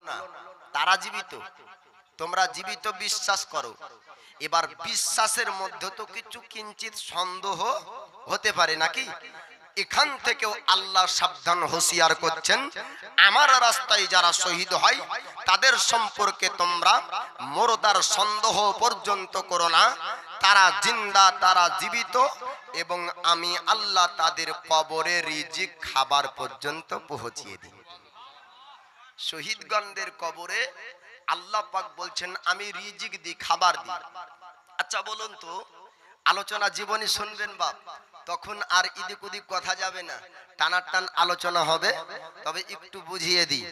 না, তারা জীবিত, তোমরা জীবিত বিশ্বাস করো। এবার বিশ্বাসের মধ্যে তো কিছু কিঞ্চিত সন্দেহ হতে পারে নাকি? এখান থেকেও আল্লাহ সাবধান হুঁশিয়ার করছেন, আমার রাস্তায় যারা শহীদ হয় তাদের সম্পর্কে তোমরা মুরদার সন্দেহ পর্যন্ত করো না। তারা জিন্দা, তারা জীবিত, এবং আমি আল্লাহ তাদের কবরে রিজিক খাবার পর্যন্ত পৌঁছিয়ে দিই। শহীদগণদের কবরে আল্লাহ পাক বলছেন আমি রিজিক দিই, খাবার দিই। আচ্ছা বলুন তো, আলোচনা জীবনী শুনবেন বাপ, তখন আর ইদিক উদিক কথা যাবে না, টানাটান আলোচনা হবে। তবে একটু বুঝিয়ে দিই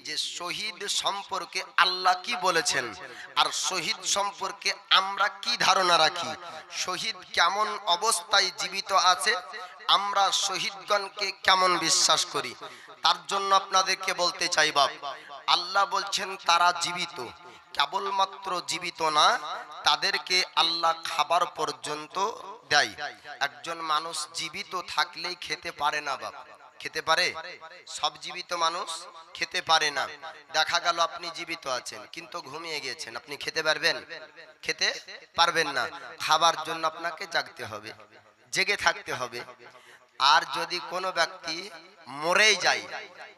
যে শহীদ সম্পর্কে আল্লাহ কি বলেছেন, আর শহীদ সম্পর্কে আমরা কি ধারণা রাখি, শহীদ কেমন অবস্থায় জীবিত আছে, আমরা শহীদগণকে কেমন বিশ্বাস করি। তার জন্য আপনাদেরকে বলতে চাই বাপ, আল্লাহ বলছেন তারা জীবিত, কেবলমাত্র জীবিত না, তাদেরকে আল্লাহ খাবার পর্যন্ত দেয়। একজন মানুষ জীবিত থাকলেই খেতে পারে না বাপ, খেতে পারে? সব জীবিত মানুষ খেতে পারে না। দেখা গেল আপনি জীবিত আছেন কিন্তু ঘুমিয়ে গিয়েছেন, আপনি খেতে পারবেন? খেতে পারবেন না। খাবার জন্য আপনাকে জাগতে হবে, জেগে থাকতে হবে। আর যদি কোনো ব্যক্তি মরেই যায়,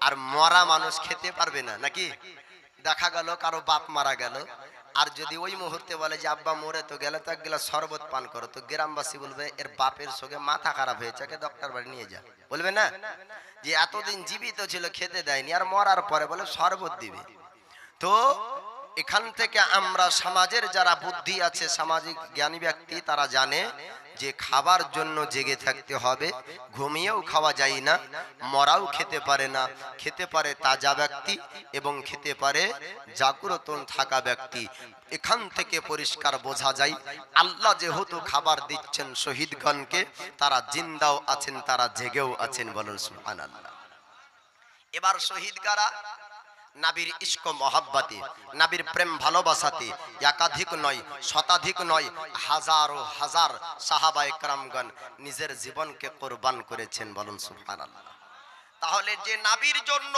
আর মরা মানুষ খেতে পারবে না নাকি? দেখা গেল কারো বাপ মারা গেল, আর যদি ওই মুহূর্তে বলে যে আব্বা মরে তো গেলে, তো এক গ্লাস শরবত পান করো, তো গ্রামবাসী বলবে এর বাপের সঙ্গে মাথা খারাপ হয়েছে, একে ডক্টর বাড়ি নিয়ে যা, বলবে না? যে এতদিন জীবিত ছিল খেতে দেয়নি, আর মরার পরে বলে শরবত দিবে। তো এখান থেকে আমরা সমাজের যারা বুদ্ধি আছে, সামাজিক জ্ঞানী ব্যক্তি, তারা জানে যে খাবার জন্য জেগে থাকতে হবে। ঘুমিয়েও খাওয়া যায় না, মরাও খেতে পারে না, খেতে পারে তাজা ব্যক্তি এবং খেতে পারে জাগ্রত থাকা ব্যক্তি। এখান থেকে পরিষ্কার বোঝা যায় আল্লাহ যেহেতু খাবার দিচ্ছেন শহীদগণকে, তারা জিন্দাও আছেন, তারা জেগেও আছেন, বলুন সুবহানাল্লাহ। এবার শহীদ কারা? নবীর ইশক মহাব্বতে, নবীর প্রেম ভালোবাসাতে একাধিক নয়, শতাধিক নয়, হাজারো হাজার সাহাবায়ে কেরামগণ নিজের জীবনকে কোরবান করেছেন, বলুন সুবহানাল্লাহ। তাহলে যে নবীর জন্য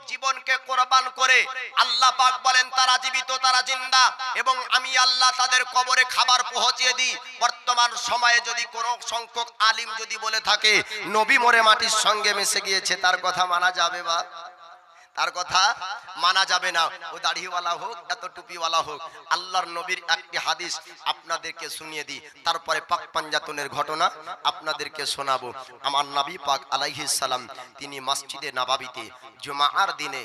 জীবনকে কোরবান করে আল্লাহ পাক বলেন তারা জীবিত, তারা জিন্দা, এবং আমি আল্লাহ তাদের কবরে খাবার পৌঁছিয়ে দিই। বর্তমান সময়ে যদি কোনো সংখ্যক আলিম যদি বলে থাকে নবী মরে মাটির সঙ্গে মিশে গিয়েছে, তার কথা মানা যাবে? বা তার কথা মানা যাবে না। ও দাড়িওয়ালা হোক, এত টুপিওয়ালা হোক, আল্লাহর নবীর একটি হাদিস আপনাদেরকে শুনিয়ে দিই, তারপরে পাক পাঞ্জাতনের ঘটনা আপনাদেরকে শোনাবো। আমার নবী পাক আলাইহিস সালাম তিনি মসজিদে নববীতে জুমার দিনে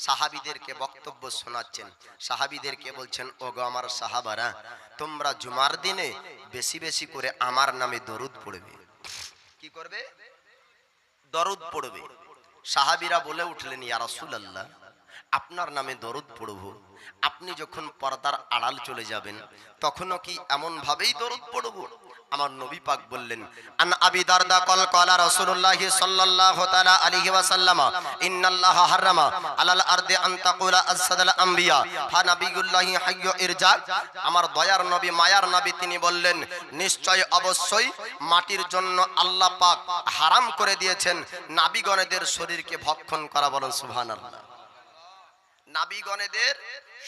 সাহাবীদেরকে বক্তব্য শোনাচ্ছেন। সাহাবীদেরকে বলছেন, ওগো আমার সাহাবারা, তোমরা জুমার দিনে বেশি বেশি করে আমার নামে দরুদ পড়বে। কি করবে? দরুদ পড়বে। সাহাবীরা বলে উঠলেন, ইয়া রাসূলুল্লাহ, আপনার নামে দরুদ পড়ব, আপনি যখন পর্দার আড়াল চলে যাবেন তখনও কি এমন ভাবেই দরুদ পড়ব? আমার নবী পাক বললেন, আন আবি দারদা কল কলা রাসূলুল্লাহ সাল্লাল্লাহু তাআলা আলাইহি ওয়াসাল্লাম, ইন্নাল্লাহা হারামা আলাল আরদি আন তাকুলা আসসাদাল আম্বিয়া ফা নাবিয়ুল্লাহি হাইয়্যু ইরজা। আমার দয়ার নবী, মায়ার নবী, তিনি বললেন, নিশ্চয় অবশ্যই মাটির জন্য আল্লাহ পাক হারাম করে দিয়েছেন নবীগণেদের শরীরকে ভক্ষণ করা, বলেন সুবহানাল্লাহ। নবীগণেদের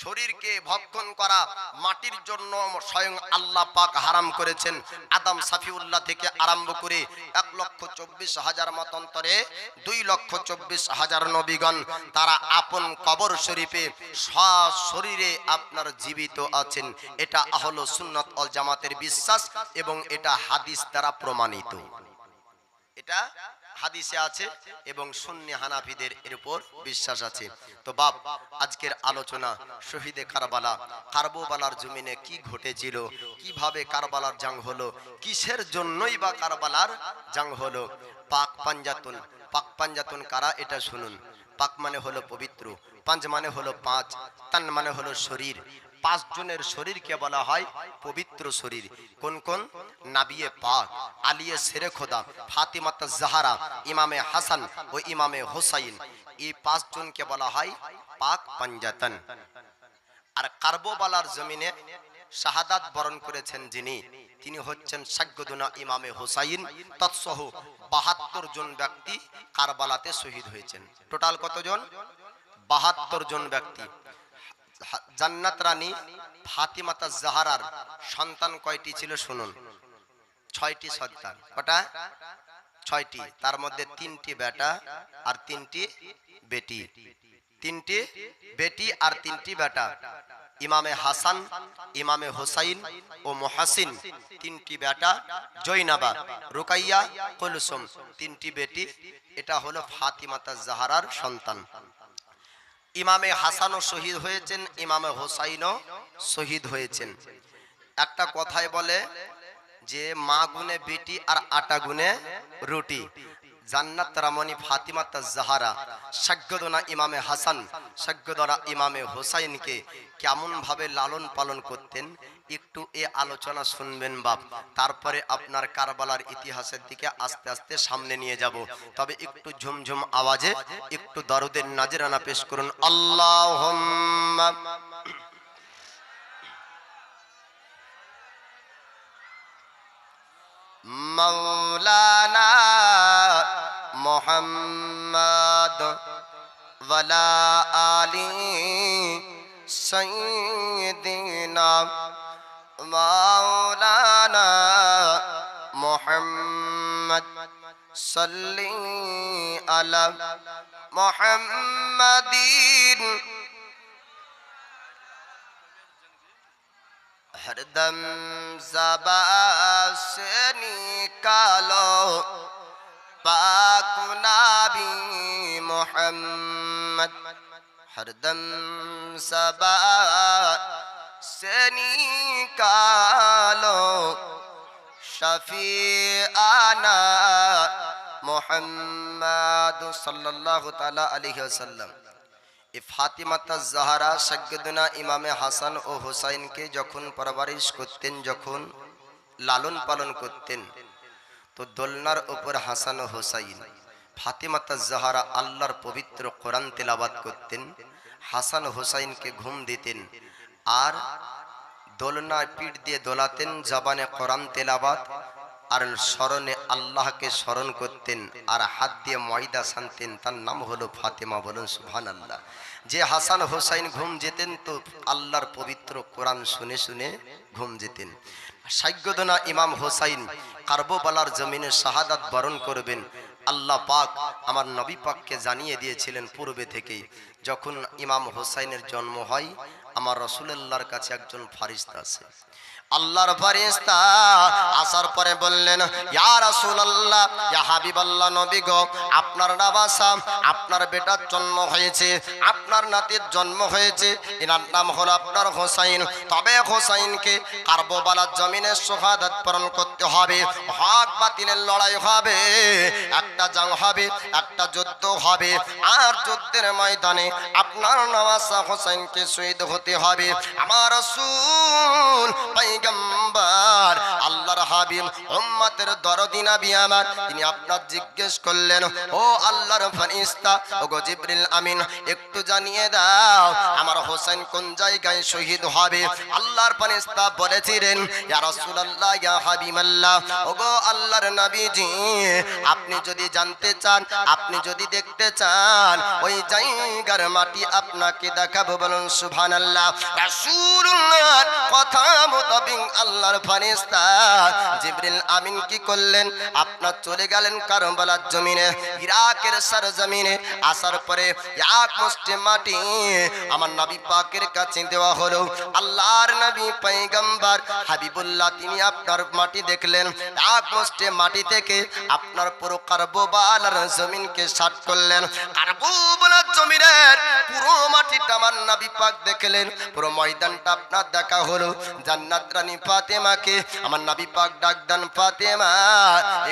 শরীরকে ভক্ষণ করা মাটির জন্য স্বয়ং আল্লাহ পাক হারাম করেছেন। আদম সাফিউল্লাহ থেকে আরম্ভ করে 1,24,000 মতান্তরে 2,24,000 নবীগণ তারা আপন কবর শরীফে সশরীরে আপনার জীবিত আছেন। এটা আহলে সুন্নাত ওয়াল জামাতের বিশ্বাস এবং এটা হাদিস দ্বারা প্রমাণিত। এটা হাদিসে আছে এবং সুন্নি হানাফিদের এর উপর বিশ্বাস আছে। তো বাপ, আজকের আলোচনা শহীদে কারবালা, কারবালার জমিনে কি ঘটেছিল, কিভাবে কারবালার জং হলো, কিসের জন্যই বা কারবালার জং হলো। পাক পাঞ্জাতুন, পাক পাঞ্জাতুন কারা এটা শুনুন। পাক মানে হলো পবিত্র, পাঁচ মানে হলো পাঁচ, তান মানে হলো শরীর। 5 জনের শরীরকে বলা হয় পবিত্র শরীর। কোন কোন? নবিয়ে পাক, আলিয়ে শেরে খোদা, ফাতিমাত জাহরা, ইমামে হাসান ও ইমামে হুসাইন, এই 5 জনকে বলা হয় পাক পাঞ্জাতন। আর কারবালার জমিনে শাহাদাত বরণ করেছেন যিনি, তিনি হচ্ছেন সাইয়্যিদুনা ইমামে হুসাইন। তৎসহ 72 জন ব্যক্তি কারবালাতে শহীদ হয়েছেন। টোটাল কতজন? 72 জন ব্যক্তি। জান্নাত রানী ফাতিমাতা জাহরার সন্তান কয়টি ছিল শুনুন, 6টি সন্তান। কটা? 6টি। তার মধ্যে 3টি বেটা আর 3টি বেটি। 3টি বেটি আর 3টি বেটা। ইমামে হাসান, ইমামে হোসাইন ও মুহাসিন 3টি বেটা, জৈনাবা, রুকাইয়া, কুলসুম 3টি বেটি। এটা হলো ফাতিমাতা জাহরার সন্তান। ইমামে হাসানও শহীদ হয়েছেন, ইমামে হোসাইনও শহীদ হয়েছেন। একটা কথায় বলে যে মা গুনে বেটি আর আটা গুনে রুটি। জান্নাত রামণী ফাতিমাতা জাহরা সাগ্যদনা ইমামে হাসান, সাগ্যদনা ইমামে হোসাইনকে কেমন ভাবে লালন পালন করতেন একটু এ আলোচনা শুনবেন বাপ। তারপরে আপনার কারবালার ইতিহাসের দিকে আস্তে আস্তে সামনে নিয়ে যাব। তবে একটু ঝুমঝুম আওয়াজে একটু দরুদের নাজরানা পেশ করুন। আল্লাহুম্মা মাওলানা মুহাম্মদ ওয়ালা আলি সাইয়্যিদিনা মাওলানা মুহাম্মদ সাল্লি আলা মুহাম্মাদিন हरदम ज़बा से निकालो पाक नबी मोहम्मद, हरदम ज़बा से निकालो शफीआना मोहम्मद सल्लल्लाहु ताला अलैहि वसल्लम। ফাতিমাতা জাহরা সাগ্যদনা ইমামে হাসান ও হোসাইনকে যখন পরবারিশ করতেন, যখন লালন পালন করতেন, তো দোলনার উপর হাসান ও হোসাইন, ফাতিমাতা জাহরা আল্লাহর পবিত্র কোরআন তেলাওয়াত করতেন, হাসান হোসাইনকে ঘুম দিতেন, আর দোলনায় পিঠ দিয়ে দোলাতেন, জবানে কোরআন তেলাওয়াত আর স্মরণে আল্লাহকে স্মরণ করতেন, আর হাত দিয়ে ময়দা সানতেন। তার নাম হলো ফাতেমা। বলুন সুবহানাল্লাহ। যে হাসান হোসাইন ঘুম যেতেন তো আল্লাহর পবিত্র কোরআন শুনে শুনে ঘুম যেতেন। সাগ্যদনা ইমাম হোসাইন কারবালার জমিনে শাহাদাত বরণ করবেন। আল্লাহ পাক আমার নবী পাককে জানিয়ে দিয়েছিলেন পূর্বে থেকেই। যখন ইমাম হোসাইনের জন্ম হয়, আমার রাসূলুল্লাহর কাছে একজন ফারিস্তা আছে। আল্লাহর ফারিস্তা আসার পরে বললেন, ইয়া রাসূলুল্লাহ, ইয়া হাবিবাল্লাহ, নবী গো, আপনার নাবাসা, আপনার বেটার জন্ম হয়েছে, আপনার নাতির জন্ম হয়েছে, এনার নাম হলো আপনার হোসাইন। তবে হোসাইনকে কারবালার জমিনে শাহাদাত বরণ করতে হবে, হক বাতিলের লড়াই হবে, একটা জং হবে, একটা যুদ্ধ হবে, আর যুদ্ধের ময়দানে আপনার নাবাসা হোসাইনকে শহীদ হতে হবে। আমার রাসূল পয়গম্বর আল্লাহর হাবিব উম্মতের দরদি নবী আমার, তিনি আপনার জিজ্ঞেস করলেন, ও আল্লাহর ফেরেশতা, ও গো জিবরিল আমিন, একটু জানিয়ে দাও আমার হোসেন কোন জায়গায় শহীদ হবে। আল্লাহর ফেরেশতা বলেছিলেন, ইয়া রাসূলুল্লাহ, ইয়া হাবিবাল্লাহ, ও গো আল্লাহর নবীজি, আপনি যদি জানতে চান, আপনি যদি দেখতে চান, ওই জায়গার মাটি আপনাকে দেখাবো। বলুন সুবহানাল্লাহ। রাসূলুল্লাহর কথা মোতাবেক আল্লাহর ফেরেশতা জিবরিল আমিন কি করলেন, আপনার চলে গেলেন কারবালার জমিনে, ইরাকের সরজমিনে। আসার পরে এক মুষ্টি মাটি আমার নবী পাকের কাছে দেওয়া হলো। আল্লাহর নবী পয়গম্বর হাবিবুল্লাহ তিনি আপনার মাটি দেখলেন, এক মুষ্টি মাটি থেকে আপনার পুরো কারবালার জমিনকে সাত করলেন। কারবালার জমিনের পুরো মাটিটা আমার নবী পাক দেখলেন, পুরো ময়দানটা আপনার দেখা হলো। জান্নাত রানী ফাতেমাকে আমার নবী পাক ডাক দেন, ফাতেমা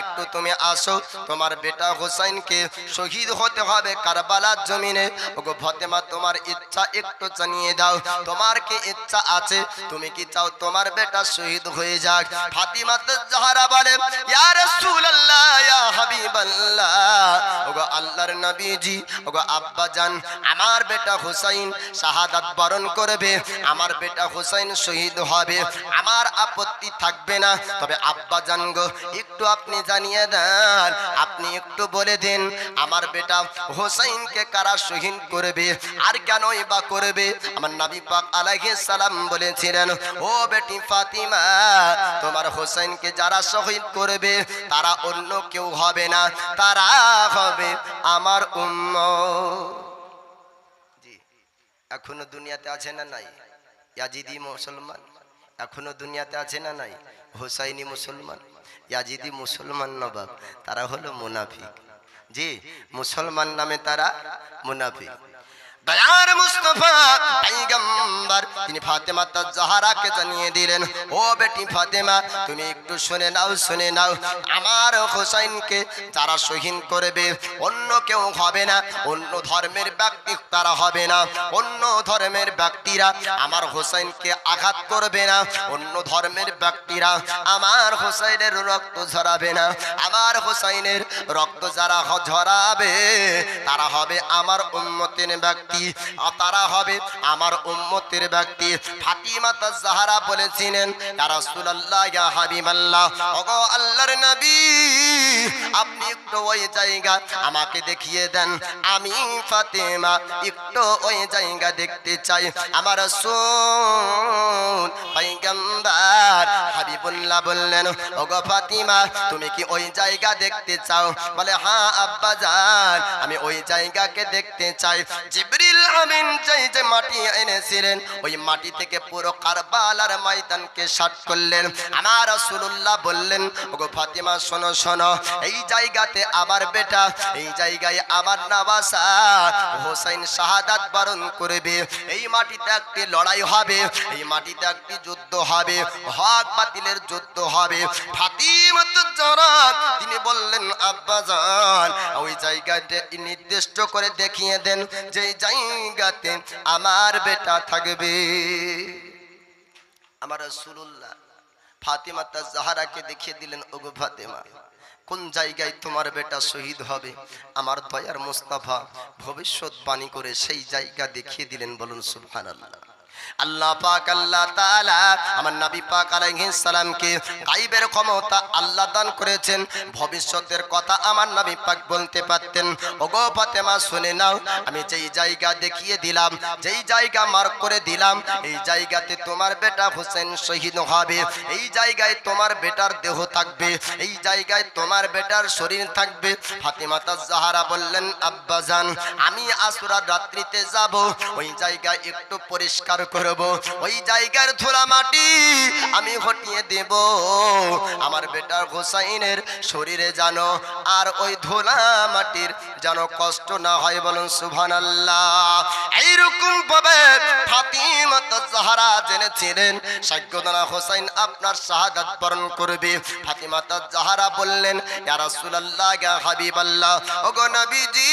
একটু তুমি আসো, তোমার বেটা হোসেনকে শহীদ হতে হবে কারবালার জমিনে। ওগো ফাতেমা, তোমার ইচ্ছা একটু জানিয়ে দাও, তোমার কি ইচ্ছা আছে, তুমি কি চাও তোমার বেটা শহীদ হয়ে যাক? ফাতিমা জাহরা বলেন, ইয়া রাসূলুল্লাহ, ইয়া হাবিবাল্লাহ, ওগো আল্লাহর নবীজি, ওগো আব্বা জান, আমার বেটা হোসেন শাহাদাত বরণ করবে, আমার বেটা হোসেন শহীদ হবে, আমার আপত্তি থাকবে না। তবে আব্বা জান গো, একটু আপনি জানিয়ে দেন, আপনি একটু বলে দিন আমার বেটা হোসেনকে কারা শহীদ করবে আর কেনই বা করবে? আমার নবী পাক আলাইহিস সালাম বলেছিলেন, ও বেটি ফাতিমা, তোমার হোসেনকে যারা শহীদ করবে তারা অন্য কেউ হবে না, তারা হবে আমার উম্মত। জি, এখনো দুনিয়াতে আছে না নাই ইয়াজিদি মুসলমান? এখনো দুনিয়াতে আছে না নাই হোসাইনি মুসলমান? ইয়াজিদি মুসলমান নবাব, তারা হলো মুনাফিক। জি, মুসলমান নামে তারা মুনাফিক। দয়ার মুস্তাফা পয়গম্বর তিনি ফাতেমা তাজহারাকে জানিয়ে দিলেন, ও বেটি ফাতেমা, তুমি একটু শুনে নাও, শুনে নাও, আমার হোসেনকে যারা শহীদ করবে অন্য কেউ হবে না, অন্য ধর্মের ব্যক্তি তারা হবে না, অন্য ধর্মের ব্যক্তিরা আমার হোসেনকে আঘাত করবে না, অন্য ধর্মের ব্যক্তিরা আমার হোসেনের রক্ত ঝরাবে না, আমার হোসেনের রক্ত যারা ঝরাবে তারা হবে আমার উম্মতের ব্যক্তি, তারা হবে আমার উম্মতের ব্যক্তি। ফাতিমা তাজহারা বলেছিলেন, ইয়া রাসূলুল্লাহ, ইয়া হাবিবাল্লাহ, ওগো আল্লাহর নবী, আপনি একটু ওই জায়গা আমাকে দেখিয়ে দেন, আমি ফাতিমা একটু ওই জায়গা দেখতে চাই। আমার রাসূল পয়গম্বর হাবিবুল্লাহ বললেন, ওগো ফাতিমা, তুমি কি ওই জায়গা দেখতে চাও? বলে, হ্যাঁ আব্বা জান, আমি ওই জায়গাকে দেখতে চাই। জিবরিল আমিন যে মাটি এনেছিলেন, ওই মাটি থেকে পুরো কারবালার ময়দানকে সাত করলেন। আমার রাসূলুল্লাহ বললেন, ওগো ফাতিমা, শোনো শোনো, এই জায়গাতে আবার বেটা, এই জায়গায় আবার নওয়াসা হোসেন শাহাদাত বরণ করবে, এই মাটিতে একটি লড়াই হবে, এই মাটিতে একটি যুদ্ধ হবে, হক বাতিলের যুদ্ধ হবে। ফাতিমা তাজহারা তিনি বললেন, আব্বা জান, ওই জায়গাতে নির্দিষ্ট করে দেখিয়ে দেন যে জায়গাতে আমার বেটা থাকবে। আমার রাসূলুল্লাহ ফাতিমা তাজহারাকে দেখিয়ে দিলেন, ওগো ফাতিমা, কোন জায়গায় তোমার বেটা শহীদ হবে? আমার দয়ার মুস্তাফা ভবিষ্যৎবাণী করে সেই জায়গা দেখিয়ে দিলেন। বলুন সুবহানাল্লাহ। আল্লাহ পাক আল্লাহ তাআলা আমার নবী পাক আলাইহিস সালামকে গায়বের ক্ষমতা আল্লাহ দান করেছেন, ভবিষ্যতের কথা আমার নবী পাক বলতে পারতেন। ওগো ফাতেমা, শুনে নাও, আমি যেই জায়গা দেখিয়ে দিলাম, যেই জায়গা মার্ক করে দিলাম, এই জায়গাতে তোমার বেটা হোসেন শহীদ হবে, এই জায়গায় তোমার বেটার দেহ থাকবে, এই জায়গায় তোমার বেটার শরীর থাকবে। ফাতিমা তাজহারা বললেন, আব্বা জান, আমি আসুরার রাত্রিতে যাব, ওই জায়গায় একটু পরিষ্কার করব, ওই জায়গার ধুলা মাটি আমি হটিয়ে দেব, আমার বেটা হোসেনের শরীরে যেন আর ওই ধুলা মাটির যেন কষ্ট না হয়। বলুন সুবহানাল্লাহ। এইরকম ভাবে ফাতিমা তাজহারা জেনেছিলেন সাইয়্যিদনা হোসেন আপনার শাহাদাত বরণ করবে। ফাতিমা তাজহারা বললেন, ইয়া রাসূলুল্লাহ, ইয়া হাবিবাল্লাহ, ওগো নবীজি,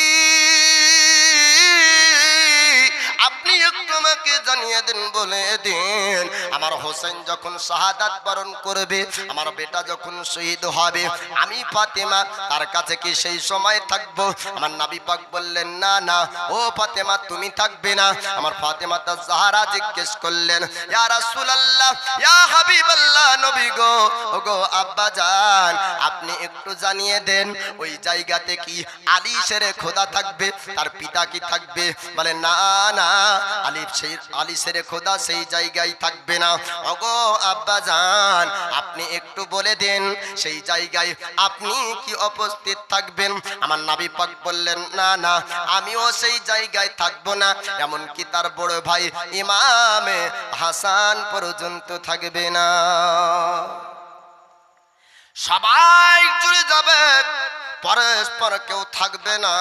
আপনি একটু আমাকে জানিয়ে দিন, বলে দিন, আমার হোসেন যখন শাহাদাত বরণ করবে, আমার বেটা যখন শহীদ হবে, আমি ফাতেমা তার কাছে কি সেই সময় থাকবো? আমার নবী পাক বললেন, না না, ও ফাতেমা, তুমি থাকবে না। আমার ফাতেমা তাজহারা জিজ্ঞেস করলেন, ইয়া রাসূলুল্লাহ, ইয়া হাবিবাল্লাহ, নবী গো, ওগো আব্বা জান, আপনি একটু জানিয়ে দেন, ওই জায়গাতে কি আলী শেরে খোদা থাকবে? তার পিতা কি থাকবে? বলে, না না, আলী শেরে খোদা সেই জায়গায় থাকবে না। ওগো আব্বা জান, আপনি একটু বলে দেন, সেই জায়গায় আপনি কি উপস্থিত থাকবেন? আমার নবী পাক বললেন, না না, আমিও সেই জায়গায় থাকবো না, এমনকি তার বড় ভাই ইমামে হাসান পর্যন্ত থাকবে না। সবাই চলে যাবে, পরস্পর কেউ থাকবে না,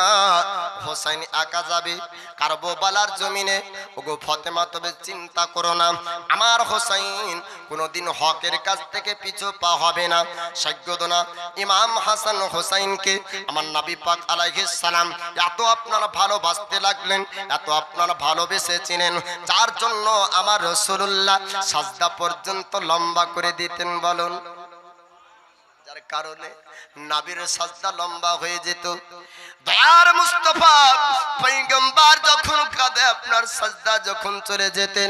হোসেন একা যাবে কারবালার জমিনে। ওগো ফাতেমা, তবে চিন্তা করো না, আমার হোসেন কোনোদিন হকের কাছ থেকে পিছু পা হবে না। সাইয়্যিদনা ইমাম হাসান হোসেনকে আমার নবী পাক আলাইহিস সালাম এত আপনারা ভালোবাসতে লাগলেন, এত আপনারা ভালোবেসেছিলেন, যার জন্য আমার রাসূলুল্লাহ সাজদা পর্যন্ত লম্বা করে দিতেন। বলুন, যার কারণে নবীর সাজদা লম্বা হয়ে যেত। দয়ার মুস্তাফা পয়গম্বর যখন কাঁধে আপনার সাজদা যখন চলে যেতেন,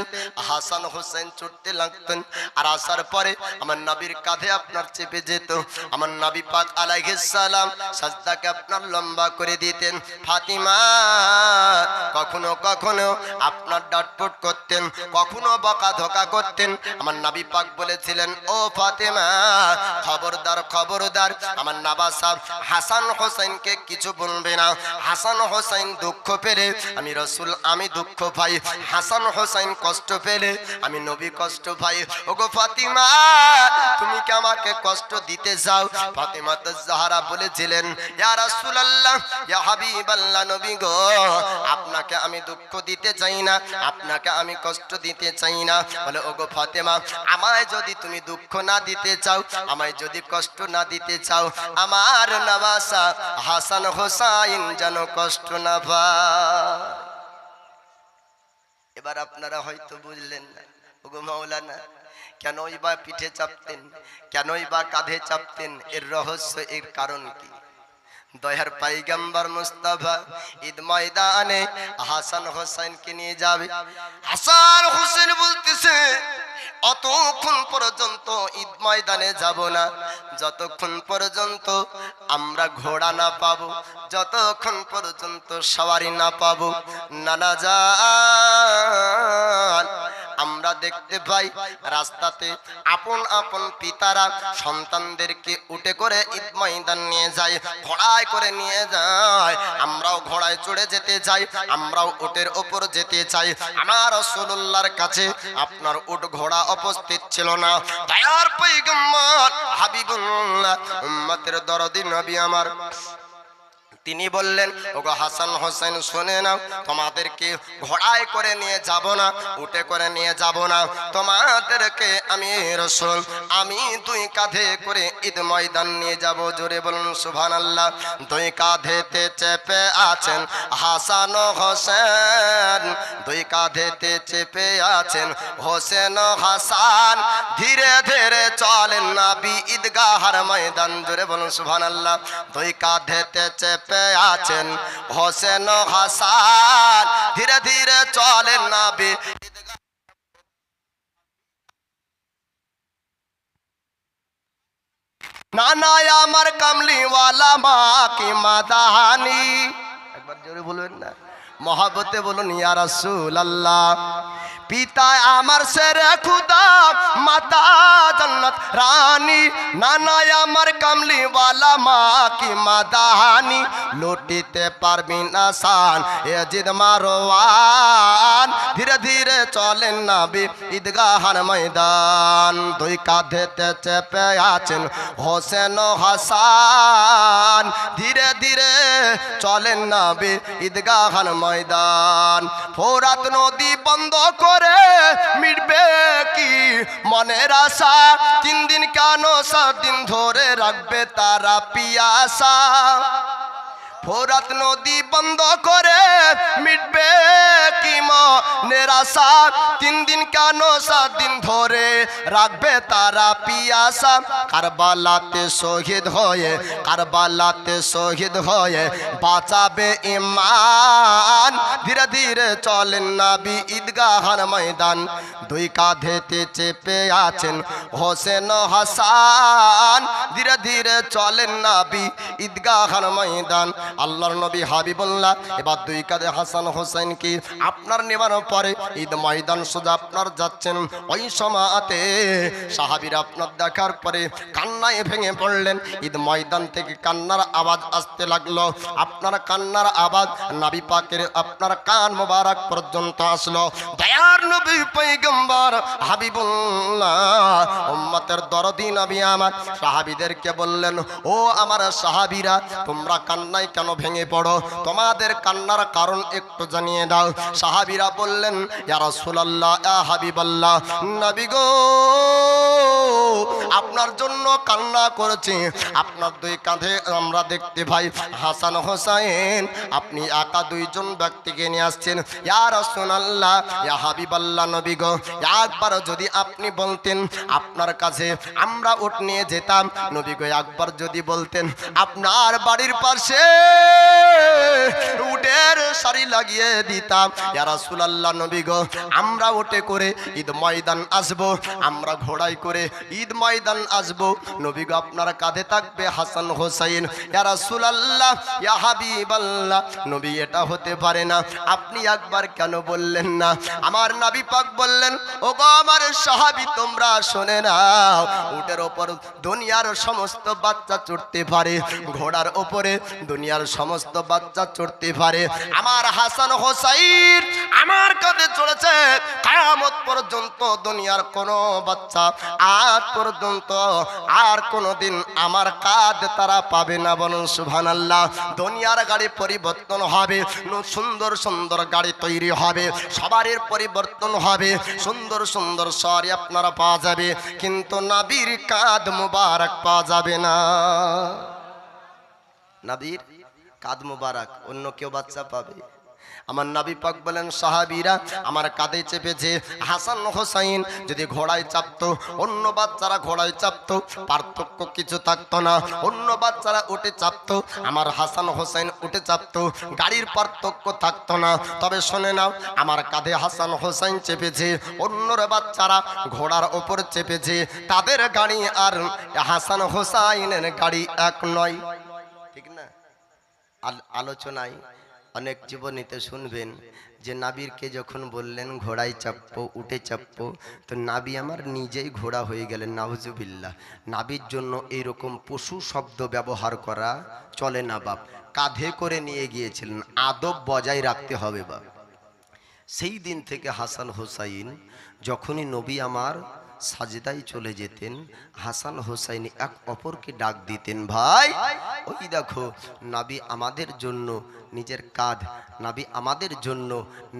হাসান হোসেন ছুটতে লাগতেন, আর আসার পরে আমার নবীর কাঁধে আপনার চেপে যেত। আমার নবী পাক আলাইহিস সালাম সাজদাকে আপনার লম্বা করে দিতেন। ফাতিমা কখনো কখনো আপনার ডাটপট করতেন, কখনো বকা ধোকা করতেন। আমার নবী পাক বলেছিলেন, ও ফাতিমা খবরদার খবরদার আমার নবাব হাসান হোসেনকে কিছু বলবে না। হাসান হোসেন দুঃখ পেলে আমি রাসূল আমি দুঃখ পাই, হাসান হোসেন কষ্ট পেলে আমি নবী কষ্ট পাই। ওগো ফাতিমা তুমি কি আমাকে কষ্ট দিতে চাও? ফাতিমা জাহরা বলেছিলেন, ইয়া রাসূলুল্লাহ ইয়া হাবিবাল্লাহ, নবী গো আপনাকে আমি দুঃখ দিতে চাই না, আপনাকে আমি কষ্ট দিতে চাই না। বলে ওগো ফাতিমা আমায় যদি তুমি দুঃখ না দিতে চাও, আমায় যদি কষ্ট না দিতে চাও, আমার নওয়াসা হাসান হোসেন যেন কষ্ট না পায়। এবার আপনারা হয়তো বুঝলেন না, ওগো মাওলানা কেনই বা পিঠে চাপতেন, কেনই বা কাঁধে চাপতেন, এর রহস্য, এর কারণ কি? দয়ার পয়গম্বর মুস্তাফা ঈদ ময়দানে হাসান হোসেনকে নিয়ে যাবে। হাসান হোসেন বলতেছে, অতক্ষণ পর্যন্ত ঈদ ময়দানে যাব না যতক্ষণ পর্যন্ত আমরা ঘোড়া না পাবো, যতক্ষণ পর্যন্ত সওয়ারি না পাবো। নানা জান আমরা দেখতে পাই রাস্তাতে আপন আপন পিতারা সন্তানদেরকে উঠে করে ঈদ ময়দান নিয়ে যায়, ঘোড়ায় করে নিয়ে যায়। আমরাও ঘোড়ায় চড়ে যেতে চাই, আমরাও উটের ওপর যেতে চাই। আমার রাসূলুল্লাহর কাছে আপনার উট ঘোড়া উপস্থিত ছিল না। দয়ার পয়গম্বর হাবিবুল্লাহ উম্মতের দরদি নবী আমার তিনি বললেন, ওগো হাসান হোসেন শুনে নাও, তোমাদেরকে ঘোড়ায় করে নিয়ে যাব না, উটে করে নিয়ে যাব না, তোমাদেরকে আমি রাসূল আমি দুই কাঁধে করে ঈদ ময়দান নিয়ে যাব। জোরে বলুন সুবহানাল্লাহ। দুই কাঁধেতে চেপে আছেন হাসান হোসেন, দুই কাঁধেতে চেপে আছেন হোসেন হাসান, ধীরে ধীরে চলেন নবী ঈদগাহর ময়দান। জোরে বলুন সুবহানাল্লাহ। দুই কাঁধেতে চেপে আছেন হোসেন হাসান, ধীরে ধীরে চলেন নবী। নানা আমার কামলিওয়ালা মা কি মাদানি, একবার জোরে বলবেন না, মহব্বতে বলুন ইয়া রাসূলুল্লাহ। পিতা আমার সেরে খুদা, মাতা জান্নাত রানী, নানা আমার কামলিওয়ালা মা কি মাদানি, লুটিতে পারবি না শান ইয়াজিদ মারওয়ান, ধীরে ধীরে চলেন নবী ঈদগাহর ময়দান। দুই কাঁধেতে চেপে আছেন হোসেন হাসান, ধীরে ধীরে চলেন নবী ঈদগাহর ময়দান। ফোরাত নদী বন্ধ করে মিটবে কি মনের আশা, 3 দিন কেন 7 দিন ধরে রাখবে তারা পিয়াসা। ফোরাত নদী বন্ধ করে মিটবে কি মনের আশা, 3 দিন কেন 7 দিন ধরে রাখবে তারা পিয়াসা। কারবালাতে শহীদ হয়ে, কারবালাতে শহীদ হয়ে বাঁচাবে ঈমান, ধীরে ধীরে চলেন নবী ঈদগাহর ময়দান। দুই কাঁধেতে চেপে আছেন হোসেন হাসান, ধীরে ধীরে চলেন নবী ঈদগাহর ময়দান। আল্লাহর নবী হাবিবুল্লাহ এবার দুই কাঁধে হাসান হোসেন কি আপনার নেবার পরে ঈদ ময়দান সোজা আপনার যাচ্ছেন। ওই সময়তে সাহাবীরা আপনার দেখার পরে কান্নায় ভেঙে পড়লেন। ঈদ ময়দান থেকে কান্নার আওয়াজ আসতে লাগলো। আপনার কান্নার আওয়াজ নবী পাকের আপনার কান মোবারক পর্যন্ত আসলো। দয়ার নবী পয়গম্বর হাবিবুল্লাহ উম্মতের দরদি নবী আমার সাহাবীদেরকে বললেন, ও আমার সাহাবীরা তোমরা কান্নায় কেন ভেঙে পড়ো? তোমাদের কান্নার কারণ একটু জানিয়ে দাও। সাহাবীরা বললেন, ইয়া রাসূলুল্লাহ, ইয়া হাবিবাল্লাহ, নবী গো, আপনার জন্য কান্না করেছি। আপনার দুই কাঁধে আমরা দেখতে ভাই হাসান হোসাইন, আপনি একা দুইজন ব্যক্তিকে নিয়ে আসছেন। ইয়া রাসূলুল্লাহ, ইয়া হাবিবাল্লাহ, নবী গো, একবার যদি আপনি বলতেন আপনার কাছে আমরা উট নিয়ে যেতাম। নবী গো, একবার যদি বলতেন আপনার বাড়ির পাশে উটের সারি লাগিয়ে দিতাম। ইয়া রাসূলুল্লাহ, নবী গো, আমরা উটে করে ঈদ ময়দান আসবো, আমরা ঘোড়ায় করে ঈদ ময়দান আসবো। নবী গো, আপনার কাঁধে থাকবে হাসান হোসাইন। ইয়া রাসূলুল্লাহ, ইয়া হাবিবাল্লাহ, নবী এটা হতে পারে না। আপনি একবার কেন বললেন না? আমার নবী পাক বললেন, ওগো আমার সাহাবী, তোমরা শুনে নাও, উটের ওপর দুনিয়ার সমস্ত বাচ্চা চড়তে পারে, ঘোড়ার ওপরে দুনিয়ার সমস্ত বাচ্চা চড়তে পারে। আমার হাসান হোসাইন আমার কাঁধে চড়েছে, কিয়ামত পর্যন্ত দুনিয়ার কোনো বাচ্চা আজ পর্যন্ত আর কোনোদিন আমার কাঁধ তারা পাবে না। বলুন সুবহানাল্লাহ। দুনিয়ার গাড়ি পরিবর্তন হবে, সুন্দর সুন্দর গাড়ি তৈরি হবে, সবারই পরিবর্তন হবে, সুন্দর সুন্দর সওয়ারি আপনারা পাওয়া যাবে, কিন্তু নবীর কাঁধ মুবারক পাওয়া যাবে না। নবীর কাঁধ মুবারক অন্য কেউ বাচ্চা পাবে? আমার নবী পাক বলেন, সাহাবীরা আমার কাঁধে চেপেছে। হাসান হোসাইন যদি ঘোড়ায় চাপতো, অন্য বাচ্চারা ঘোড়ায় চাপতো, পার্থক্য কিছু থাকতো না। অন্য বাচ্চারা উঠে চাপতো, আমার হাসান হোসাইন উঠে চাপতো, গাড়ির পার্থক্য থাকতো না। তবে শুনে নাও, আমার কাঁধে হাসান হোসাইন চেপেছে, অন্যরা বাচ্চারা ঘোড়ার ওপর চেপেছে, তাদের গাড়ি আর হাসান হোসাইনের গাড়ি এক নয়। ঠিক না? আলোচনায় অনেক জীবনীতে শুনবেন যে নাবিরকে যখন বললেন ঘোড়ায় চাপবো, উঠে চাপবো, তো নাবি আমার নিজেই ঘোড়া হয়ে গেলেন। নাউজুবিল্লাহ। নাবির জন্য এইরকম পশু শব্দ ব্যবহার করা চলে না বাপ। কাঁধে করে নিয়ে গিয়েছিলেন, আদব বজায় রাখতে হবে বাপ। সেই দিন থেকে হাসান হোসাইন যখনই নবী আমার সাজদায় চলে যেতেন, হাসান হোসাইন এক অপরকে ডাক দিতেন, ভাই ওই দেখো নবী আমাদের জন্য নিজের কাঁধ, নবী আমাদের জন্য,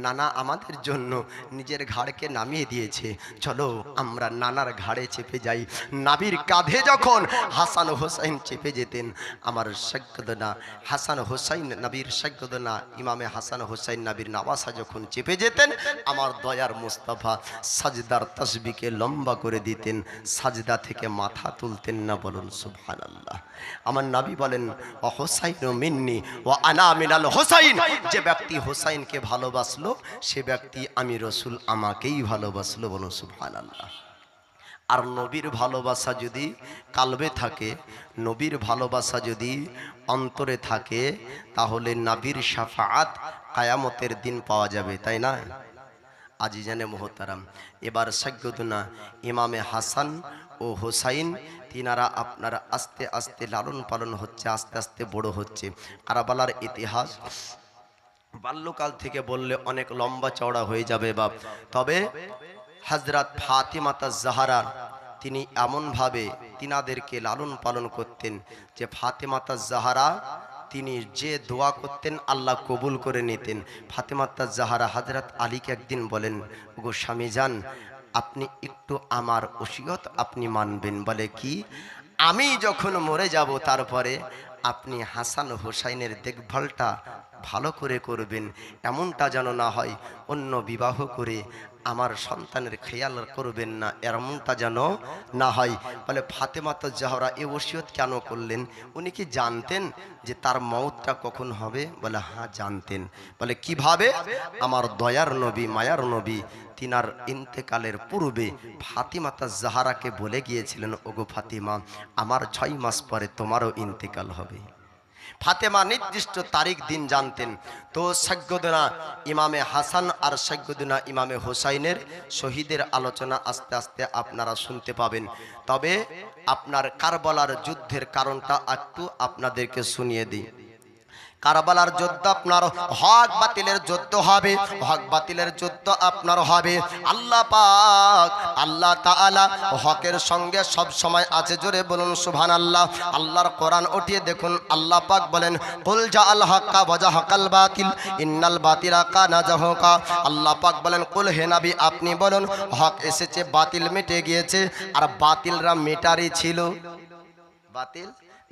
নানা আমাদের জন্য নিজের ঘাড়কে নামিয়ে দিয়েছে, চলো আমরা নানার ঘাড়ে চেপে যাই। নবীর কাঁধে যখন হাসান হোসাইন চেপে যেতেন, আমার সৈয়দনা হাসান হোসাইন নবীর সৈয়দনা ইমামে হাসান হোসাইন নবীর নওয়াসা যখন চেপে যেতেন, আমার দয়ার মুস্তাফা সাজদার তাসবিহকে লম্বা করে দিতেন, সাজদা থেকে মাথা তুলতেন না। বলুন সুবহানাল্লাহ। আমার নবী বলেন, ও হোসাইন মিন্নি ওয়া আনা মিনাল হোসাইন, যে ব্যক্তি হোসাইনকে ভালোবাসলো সে ব্যক্তি আমি রসুল আমাকেই ভালোবাসলো। বলুন সুবহানাল্লাহ। আর নবীর ভালোবাসা যদি কালবে থাকে, নবীর ভালোবাসা যদি অন্তরে থাকে, তাহলে নবীর শাফাআত কিয়ামতের দিন পাওয়া যাবে, তাই না? আজিজানে মুহতারাম, এবার সৈয়দনা ইমামে হাসান ও হোসাইন তিনারা আপনারা আস্তে আস্তে লালন পালন হচ্ছে, আস্তে আস্তে বড় হচ্ছে। কারবালার ইতিহাস বাল্যকাল থেকে বললে অনেক লম্বা চওড়া হয়ে যাবে বাপ। তবে হযরত ফাতিমা জাহরা তিনি এমনভাবে তিনাদেরকে লালন পালন করতেন যে ফাতিমা জাহরা তিনি যে দোয়া করতেন আল্লাহ কবুল করে নিতেন। ফাতিমা জাহরা হযরত আলীকে একদিন বলেন, ওগো স্বামী যান, আপনি একটু আমার ওসিয়ত আপনি মানবেন। বলে কি? আমি যখন মরে যাব তারপরে আপনি হাসান হোসাইনের দেখভালটা ভালো করে করবেন, এমনটা যেন না হয় অন্য বিবাহ করে আমার সন্তানের খেয়াল করবেন না, এমনটা যেন না হয়। বলে ফাতেমা জাহরা এ ওসিয়ত কেন করলেন? উনি কি জানতেন যে তার মওতটা কখন হবে? বলে হ্যাঁ জানতেন। বলে কিভাবে? আমার দয়ার নবী মায়ার নবী তিনার ইন্তেকালের পূর্বে ফাতিমা জাহরাকে বলে গিয়েছিলেন, ওগো ফাতিমা আমার 6 মাস পরে তোমারও ইন্তেকাল হবে। ফাতেমা নির্দিষ্ট তারিখ দিন জানতেন। তো সৈয়দনা ইমামে হাসান আর সৈয়দনা ইমামে হোসাইনের শহীদের আলোচনা আস্তে আস্তে আপনারা শুনতে পাবেন। তবে আপনার কারবালার যুদ্ধের কারণটা একটু আপনাদেরকে শুনিয়ে দিই। কারবালার যুদ্ধ আপনার হক বাতিলের যুদ্ধ হবে, হক বাতিলের যুদ্ধ আপনার হবে। আল্লাহ পাক আল্লাহ তাআলা হকের সঙ্গে সব সময় আছে, জোরে বলুন সুবহানাল্লাহ। আল্লাহর কোরআন উঠিয়ে দেখুন, আল্লাহ পাক বলেন কুল জাআল হাক্কা ওয়া জাহাকাল বাতিল ইন্নাল বাতিলা কানা জাহুকা। আল্লাহ পাক বলেন কুল, হে নবী আপনি বলুন হক এসেছে, বাতিল মিটে গিয়েছে। আর বাতিলরা মিটারই ছিল, বাতিল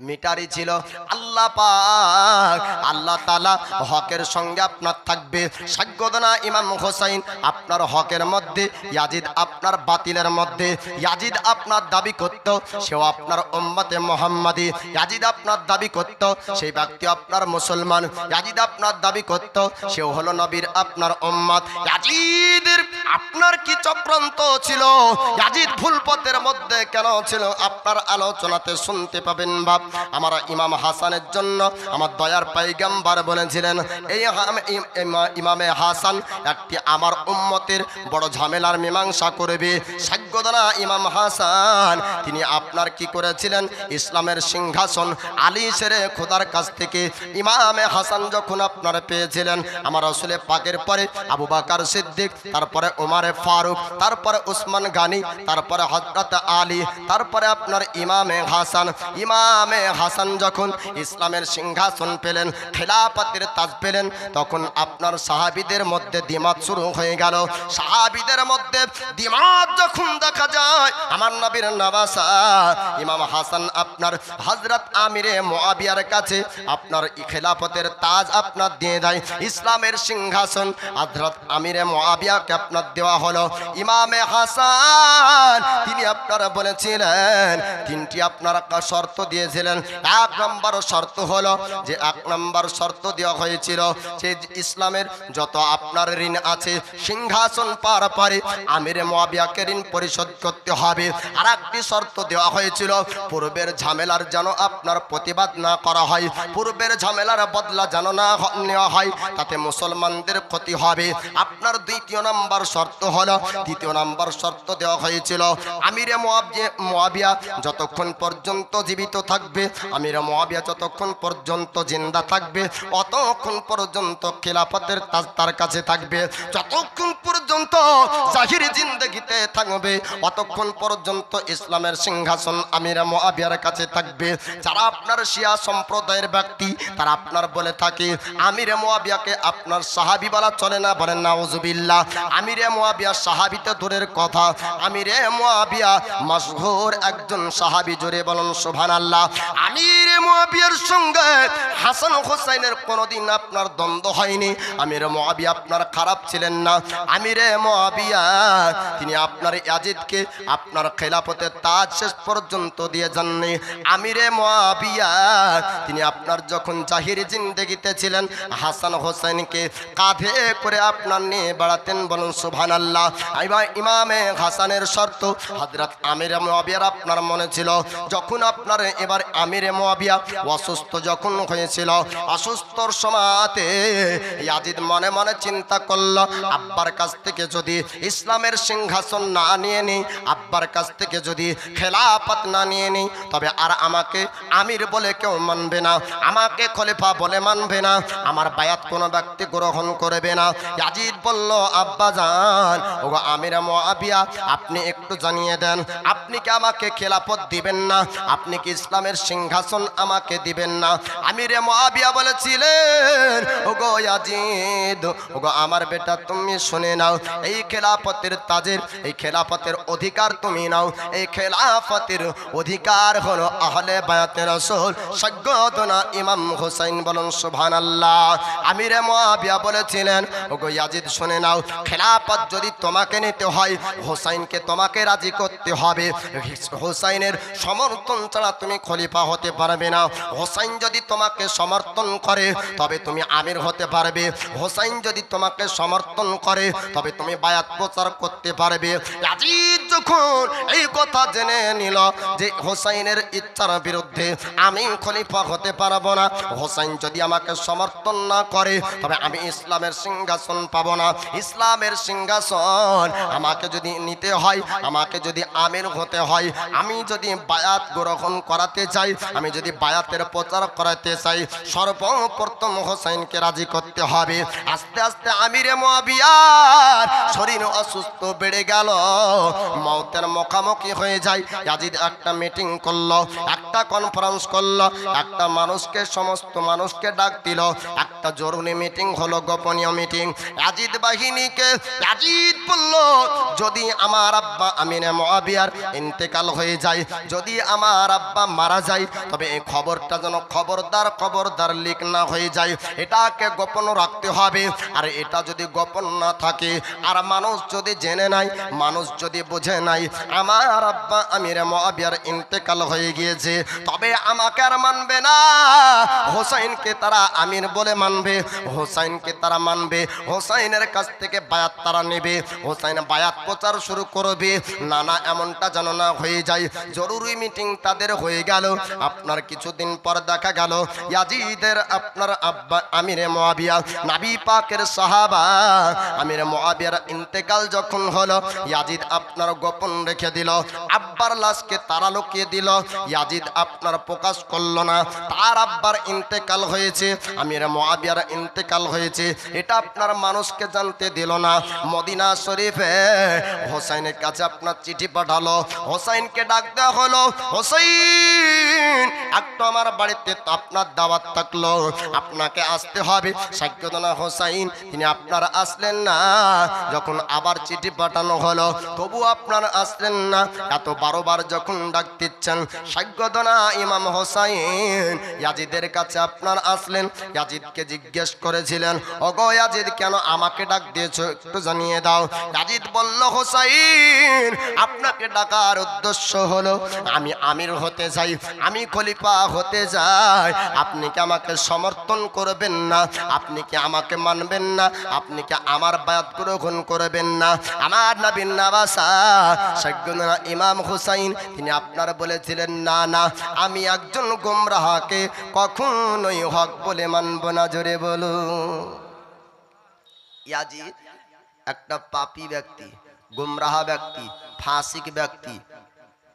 মিটারি ছিল। আল্লাহ পাক আল্লাহ তাআলা হকের সঙ্গে আপনার থাকবে। সাজ্জাদনা ইমাম হোসাইন আপনার হকের মধ্যে, ইয়াজিদ আপনার বাতিলের মধ্যে। ইয়াজিদ আপনার দাবি করত সেও আপনার উম্মতে মুহাম্মাদি, ইয়াজিদ আপনার দাবি করত সেই ব্যক্তি আপনার মুসলমান, ইয়াজিদ আপনার দাবি করত সেও হলো নবীর আপনার উম্মত। ইয়াজিদের আপনার কি চক্রান্ত ছিল, ইয়াজিদ ভুল পথের মধ্যে কেন ছিল, আপনার আলোচনাতে শুনতে পাবেন। বাপ আমার ইমাম হাসানের জন্য আমার দয়ার পয়গম্বর বলেছিলেন, এই ইমামে হাসান একটি আমার উম্মতের বড় ঝামেলার মীমাংসা করবে। সাজ্জাদনা ইমাম হাসান তিনি আপনার কি করেছিলেন, ইসলামের সিংহাসন আলী শেরে খোদার কাছ থেকে ইমামে হাসান যখন আপনার পেয়েছিলেন, আমার রাসূল পাকের পরে আবু বকর সিদ্দিক, তারপরে ওমরে ফারুক, তারপরে উসমান গানি, তারপরে হযরত আলী, তারপরে আপনার ইমামে হাসান। ইমামে হাসান যখন ইসলামের সিংহাসন পেলেন, খেলাফতের তাজ পেলেন, তখন আপনার সাহাবীদের মধ্যে দ্বিমত শুরু হয়ে গেল। সাহাবীদের মধ্যে দ্বিমত যখন দেখা যায়, আমার নবীর নওয়াসা ইমাম হাসান আপনার হযরত আমিরে মুআবিয়ার কাছে আপনার খেলাফতের তাজ আপনার দিয়ে দেয়। ইসলামের সিংহাসন হযরত আমিরে মুআবিয়াকে আপনার দেওয়া হলো। ইমামে হাসান তিনি আপনারা বলেছিলেন, তিনটি আপনারা শর্ত দিয়েছিলেন। এক নম্বর শর্ত হলো যে, এক নম্বর শর্ত দেওয়া হয়েছিল যে ইসলামের যত আপনার ঋণ আছে সিংহাসন পার পারে আমিরে মুআবিয়াকে ঋণ পরিশোধ করতে হবে। আর একটি শর্ত দেওয়া হয়েছিল, পূর্বের ঝামেলার যেন আপনার প্রতিবাদ না করা হয়, পূর্বের ঝামেলার বদলা যেন না নেওয়া হয়, তাতে মুসলমানদের ক্ষতি হবে। আপনার দ্বিতীয় নম্বর শর্ত হলো, দ্বিতীয় নম্বর শর্ত দেওয়া হয়েছিল, আমিরে মুআবিয়া যতক্ষণ পর্যন্ত জীবিত থাকবে, আমিরে মুআবিয়া যতক্ষণ পর্যন্ত জিন্দা থাকবে, অতক্ষণ পর্যন্ত খেলাফতের তাজ তার কাছে থাকবে। যতক্ষণ পর্যন্ত জাহিরি জিন্দেগিতে থাকবে, অতক্ষণ পর্যন্ত ইসলামের সিংহাসন আমিরে মুআবিয়ার কাছে থাকবে। যারা আপনার শিয়া সম্প্রদায়ের ব্যক্তি, তারা আপনার বলে থাকে আমিরে মুআবিয়াকে আপনার সাহাবী বলা চলে না, বলেন নাউজুবিল্লাহ। আমিরে মুআবিয়া সাহাবীতে দূরের কথা, আমিরে মুআবিয়া মাশহুর একজন সাহাবী, জোরে বলুন সুবহানাল্লাহ। আমিরে মুআবিয়ার সঙ্গে হাসান হোসেনের কোনোদিন আপনার দ্বন্দ্ব হয়নি। আমিরে মুআবিয়া আপনার খারাপ ছিলেন না। আমিরে মুআবিয়া তিনি আপনার ইয়াজিদকে আপনার খেলাফতের তাজ শেষ পর্যন্ত দিয়ে যাননি। আমিরে মুআবিয়া তিনি আপনার যখন জাহিরি জিন্দেগিতে ছিলেন, হাসান হোসেনকে কাঁধে করে আপনার নিয়ে বেড়াতেন, বলুন সুবহানাল্লাহ। ইমামে হাসানের শর্ত হযরত আমিরে মুআবিয়ার আপনার মনে ছিল, যখন আপনার এবার আমিরে মুআবিয়া অসুস্থ যখন হয়েছিল, অসুস্থর সময়তে ইয়াজিদ মনে মনে চিন্তা করলো, আব্বার কাছ থেকে যদি ইসলামের সিংহাসন না নিয়ে নিই, আব্বার কাছ থেকে যদি খেলাফত না নিয়ে নিই, তবে আর আমাকে আমির বলে কেউ মানবে না, আমাকে খলিফা বলে মানবে না, আমার বায়াত কোনো ব্যক্তি গ্রহণ করবে না। ইয়াজিদ বলল, আব্বা জান, ওগো আমিরে মুআবিয়া আপনি একটু জানিয়ে দেন, আপনি কি আমাকে খেলাফত দিবেন না, আপনি কি ইসলামের সিংহাসন আমাকে দিবেন না? আমিরে মুআবিয়া বলেছিলেন, ওগো ইয়াজিদ, ওগো আমার বেটা তুমি শুনে নাও, এই খেলাফতের তাজের, এই খেলাফতের অধিকার তুমি নাও। এই খেলাফতের অধিকার হলো আহলে বায়াতে রাসূল সাজ্জাদনা ইমাম হোসেন, বলুন সুবহানাল্লাহ। আমিরে মুআবিয়া বলেছিলেন, ওগো ইয়াজিদ শুনে নাও, খেলাফত যদি তোমাকে নিতে হয়, হোসেনকে তোমাকে রাজি করতে হবে। হোসেনের সমর্থন ছাড়া তুমি খলিফা হতে পারবে না। হোসেন যদি তোমাকে সমর্থন করে তবে তুমি আমির হতে পারবে। হোসেন যদি তোমাকে সমর্থন করে তবে তুমি বায়াত প্রচার করতে পারবে। ইয়াজিদ যখন এই কথা জেনে নিল যে হোসেনের ইচ্ছার বিরুদ্ধে আমি খলিফা হতে পারবো না, হোসেন যদি আমাকে সমর্থন না করে তবে আমি ইসলামের সিংহাসন পাবো না। ইসলামের সিংহাসন আমাকে যদি নিতে হয়, আমাকে যদি আমির হতে হয়, আমি যদি বায়াত গ্রহণ করাতে চাই, আমি যদি বায়াত রিসালাতের প্রচার করাতে চাই, সর্বপ্রথম হোসাইনকে রাজি করতে হবে। আস্তে আস্তে আমিরে মুআবিয়ার শরীর অসুস্থ বেড়ে গেল, মওতের মুখোমুখি হয়ে যায়। ইয়াজিদ একটা মিটিং করলো, একটা কনফারেন্স করলো, একটা মানুষকে, সমস্ত মানুষকে ডাক দিল, একটা জরুরি মিটিং হলো, গোপনীয় মিটিং। ইয়াজিদ বাহিনীকে ইয়াজিদ বলল, যদি আমার আব্বা আমিরে মুআবিয়ার ইন্তেকাল হয়ে যায়, যদি আমার আব্বা মারা যায়, তবে এই খবরটা যেন খবরদার লিক না হয়ে যায়, এটাকে গোপন রাখতে হবে। আর এটা যদি গোপন না থাকে, আর মানুষ যদি জেনে নাই, মানুষ যদি বুঝে নাই আমার আব্বা আমিরে মুআবিয়ার ইন্তেকাল হয়ে গিয়েছে, তবে আমাকে আর মানবে না, হোসাইনকে তারা আমির বলে মানবে, হোসাইনকে তারা মানবে, হোসাইনের কাছ থেকে বায়াত তারা নেবে, হোসাইন বায়াত প্রচার শুরু করবে। না না, এমনটা যেন না হয়ে যায়। জরুরি মিটিং তাদের হয়ে গেল। আপনার কিছুদিন পর দেখা গেল ইয়াজিদের আপনার আব্বা আমিরে মুআবিয়া, নবী পাকের সাহাবা, আমিরে মুআবিয়ার ইন্তেকাল যখন হলো, ইয়াজিদ আপনার গোপন রেখে দিল, আব্বার লাশকে তারা লুকিয়ে দিল। ইয়াজিদ আপনার প্রকাশ করলো না তার আব্বার ইন্তেকাল হয়েছে, আমিরে মুআবিয়ার ইন্তেকাল হয়েছে, এটা আপনার মানুষকে জানতে দিল না। মদিনা শরীফে হোসাইনের কাছে আপনার চিঠি পাঠালো, হোসাইনকে ডাক দেওয়া হলো, হোসাইন একটু আমার বাড়িতে তো আপনার দাওয়াত থাকলো, আপনাকে আসতে হবে। সাইয়্যিদনা হোসাইন তিনি আপনার আসলেন না। যখন আবার চিঠি পাঠানো হলো, তবু আপনার আসলেন না। এত 12 বার যখন ডাক দিচ্ছেন, সাইয়্যিদনা ইমাম হোসাইন ইয়াজিদের কাছে আপনার আসলেন। ইয়াজিদকে জিজ্ঞেস করেছিলেন, ওগো ইয়াজিদ, কেন আমাকে ডাক দিয়েছো, একটু জানিয়ে দাও। ইয়াজিদ বলল, হোসাইন আপনাকে ডাকার উদ্দেশ্য হলো আমি আমির হতে চাই, আমি খলিফা হতে চাই। আপনি কি আমাকে সমর্থন করবেন না? আপনি কি আমাকে মানবেন না? আপনি কি আমার বায়াত গ্রহণ করবেন না? আমার নবীর নওয়াসা সাইয়্যিদনা ইমাম হোসাইন তিনি আপনার বলেছিলেন, না না, আমি একজন গোমরাহকে কখনোই হক বলে মানব না। জোরে বলুন। ইয়াজিদ একটা পাপী ব্যক্তি, গুমরাহ ব্যক্তি, ফাসিক ব্যক্তি।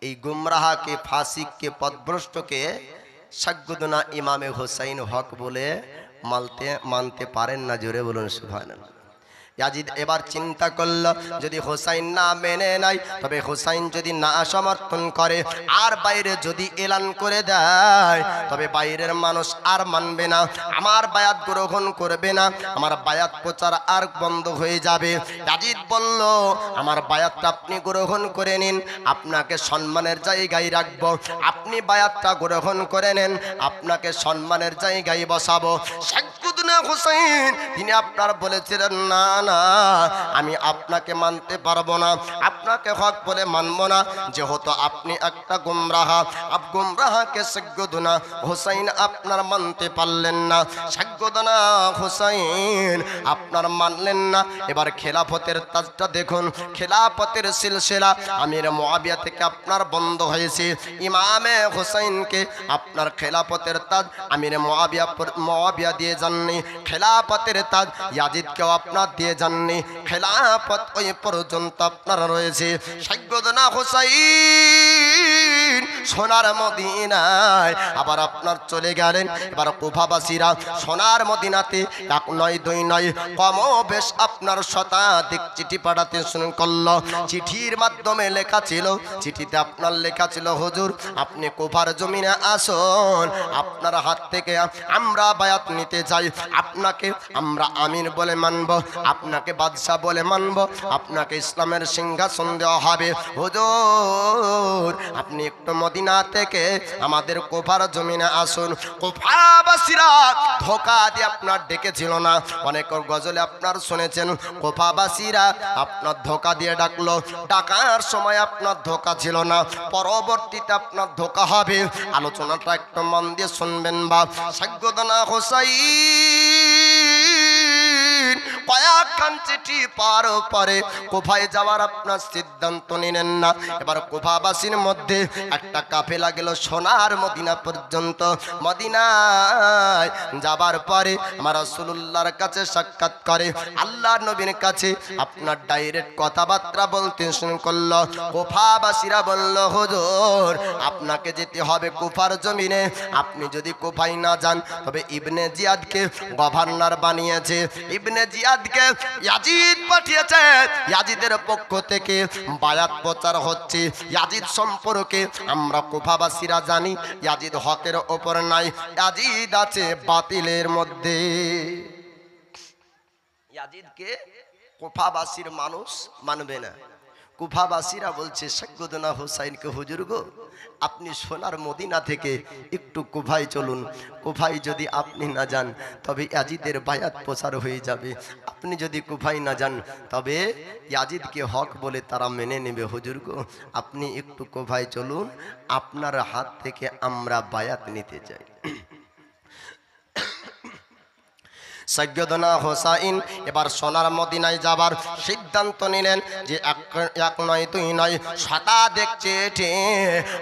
এই গুমরাহকে, ফাসিককে, পথভ্রষ্টকে সাইয়্যিদনা ইমামে হোসাইন হক বলে মানতে পারেন না। জোরে বলুন সুবহানাল্লাহ। ইয়াজিদ এবার চিন্তা করল, যদি হোসাইন না মেনে নেয়, তবে হোসাইন যদি না সমর্থন করে, আর বাইরে যদি এলান করে দেয়, তবে বাইরের মানুষ আর মানবে না, আমার বায়াত গ্রহণ করবে না, আমার বায়াত প্রচার আর বন্ধ হয়ে যাবে। ইয়াজিদ বলল, আমার বায়াতটা আপনি গ্রহণ করে নিন, আপনাকে সম্মানের জায়গায় রাখবো, আপনি বায়াতটা গ্রহণ করে নেন, আপনাকে সম্মানের জায়গায় বসাবো। সাইয়্যিদনা হোসাইন তিনি আপনার বলেছিলেন, না না, আমি আপনাকে মানতে পারবো না, আপনাকে হক বলে মানবো না, যেহেতু আপনি একটা গুমরাহ। গুমরাহকে সাইয়্যিদনা হোসাইন আপনার মানতে পারলেন না, সাইয়্যিদনা হোসাইন আপনার মানলেন না। এবার খেলাফতের তাজটা দেখুন, খেলাফতের সিলসিলা আমির মুআবিয়া থেকে আপনার বন্ধ হয়েছে। ইমামে হোসাইনকে আপনার খেলাফতের তাজ আমির মুআবিয়া দিয়ে যাননি, খেলাফতের তাজ ইয়াজিদকেও আপনার দিয়ে যাননি, খেলাফত ওই পর্যন্ত আপনার রয়েছে। সাইয়্যিদনা হোসাইন সোনার মদিনায় আবার আপনার চলে গেলেন। এবার কুফাবাসীরা সোনার মদিনাতে 1 নয় 2 নয় কম বেশ আপনার শতাধিক চিঠি পাঠাতে শুরু করলো। চিঠির মাধ্যমে লেখা ছিল, চিঠিতে আপনার লেখা ছিল, হুজুর আপনি কুফার জমিনে আসুন, আপনার হাত থেকে আমরা বায়াত নিতে চাই, আপনাকে আমরা আমির বলে মানব, আপনাকে বাদশা বলে মানব, আপনাকে ইসলামের সিংহাসন দেওয়া হবে। হুজুর আপনি একটু মদিনা থেকে আমাদের কুফার জমিনে আসুন। কুফাবাসীরা ধোঁকা দিয়ে আপনার ডেকেছিল না, অনেক গজলে আপনার শুনেছেন, কুফাবাসীরা আপনার ধোঁকা দিয়ে ডাকলো, ডাকার সময় আপনার ধোঁকা ছিল না, পরবর্তীতে আপনার ধোঁকা হবে। আলোচনাটা একটু মন দিয়ে শুনবেন। বা সাইয়্যিদনা হোসাইন কয়েকখান চিঠি পাওয়ার পরে কুফায় যাওয়ার আপনার সিদ্ধান্ত নিলেন না। এবার কুফাবাসীর মধ্যে একটা কাফেলা গেল সোনার মদিনা পর্যন্ত। মদিনায় যাবার পরে আমার রাসূলুল্লাহর কাছে সাক্ষাৎ করে, আল্লাহর নবীর কাছে আপনার ডাইরেক্ট কথাবার্তা বলতে শুরু করলো। কুফাবাসীরা বলল, হুজুর আপনাকে যেতে হবে কুফার জমিনে। আপনি যদি কুফায় না যান তবে ইবনে জিয়াদকে গভর্নর বানিয়েছে, ইবনে জিয়াদকে ইয়াজিদ পাঠিয়েছে, ইয়াজিদের পক্ষ থেকে বায়াত প্রচার হচ্ছে। ইয়াজিদ সম্পর্কে আমরা কুফাবাসীরা জানি, ইয়াজিদ হকের ওপর নাই, ইয়াজিদ আছে বাতিলের মধ্যে। ইয়াজিদকে কুফাবাসীর মানুষ মানবে না। কুফাবাসীরা বলছে সাইয়্যিদনা হুসাইনকে, হুজুর গো আপনি সোনার মদিনা থেকে একটু কুফায় চলুন, কুফায় যদি আপনি না যান তবে ইয়াজিদের বায়াত প্রচার হয়ে যাবে, আপনি যদি কুফায় না যান তবে ইয়াজিদকে হক বলে তারা মেনে নেবে। হুজুর গো আপনি একটু কুফায় চলুন, আপনার হাত থেকে আমরা বায়াত নিতে চাই। সাইয়্যিদনা হুসাইন এবার সোনার মদিনায় যাবার সিদ্ধান্ত নিলেন যে এক নয় দুই নয় শতাধিক চিঠি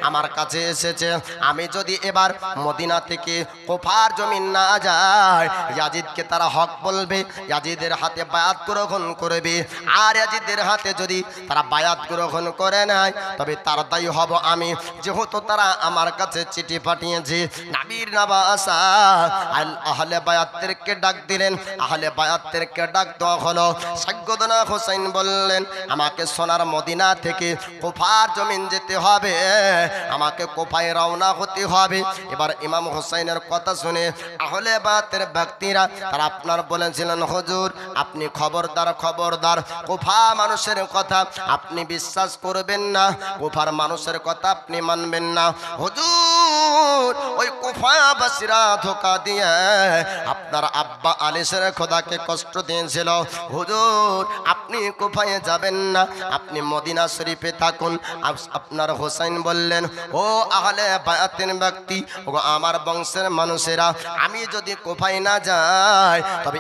আমার কাছে এসেছে। আমি যদি এবার মদিনা থেকে কুফার জমিন না যাই, ইয়াজিদকে তারা হক বলবে, ইয়াজিদের হাতে বায়াত গ্রহণ করবে। আর ইয়াজিদের হাতে যদি তারা বায়াত গ্রহণ করে নেয় তবে তার দায়ী হব আমি, যেহেতু তারা আমার কাছে চিঠি পাঠিয়েছে। নবীর নবাসা আহলে বায়াতদেরকে ডাক দিলেন, আহলে বায়াতদেরকে ডাক দেওয়া হলো। সাইয়্যিদনা হুসাইন বললেন, আমাকে সোনার মদিনা থেকে কুফার জমিন যেতে হবে, আমাকে কুফায় রওনা হতে হবে। এবার ইমাম হুসাইনের কথা শুনে আহলে বায়াতের ব্যক্তিরা তারা আপনার বলেছিলেন, হুজুর আপনি খবরদার খবরদার, কুফা মানুষের কথা আপনি বিশ্বাস করবেন না, কুফার মানুষের কথা আপনি মানবেন না। হুজুর ওই কুফাবাসীরা ধোঁকা দিয়ে আপনার আব্বা আলিসের খোদাকে কষ্ট দিয়েছিল। হুজুর আপনি কুফায় যাবেন না, আপনি মদিনা শরীফে থাকুন। আপনার হোসাইন বললেন, ও আহলে বায়াতের ব্যক্তি, ও আমার বংশের মানুষেরা, আমি যদি কুফায় না যাই তবে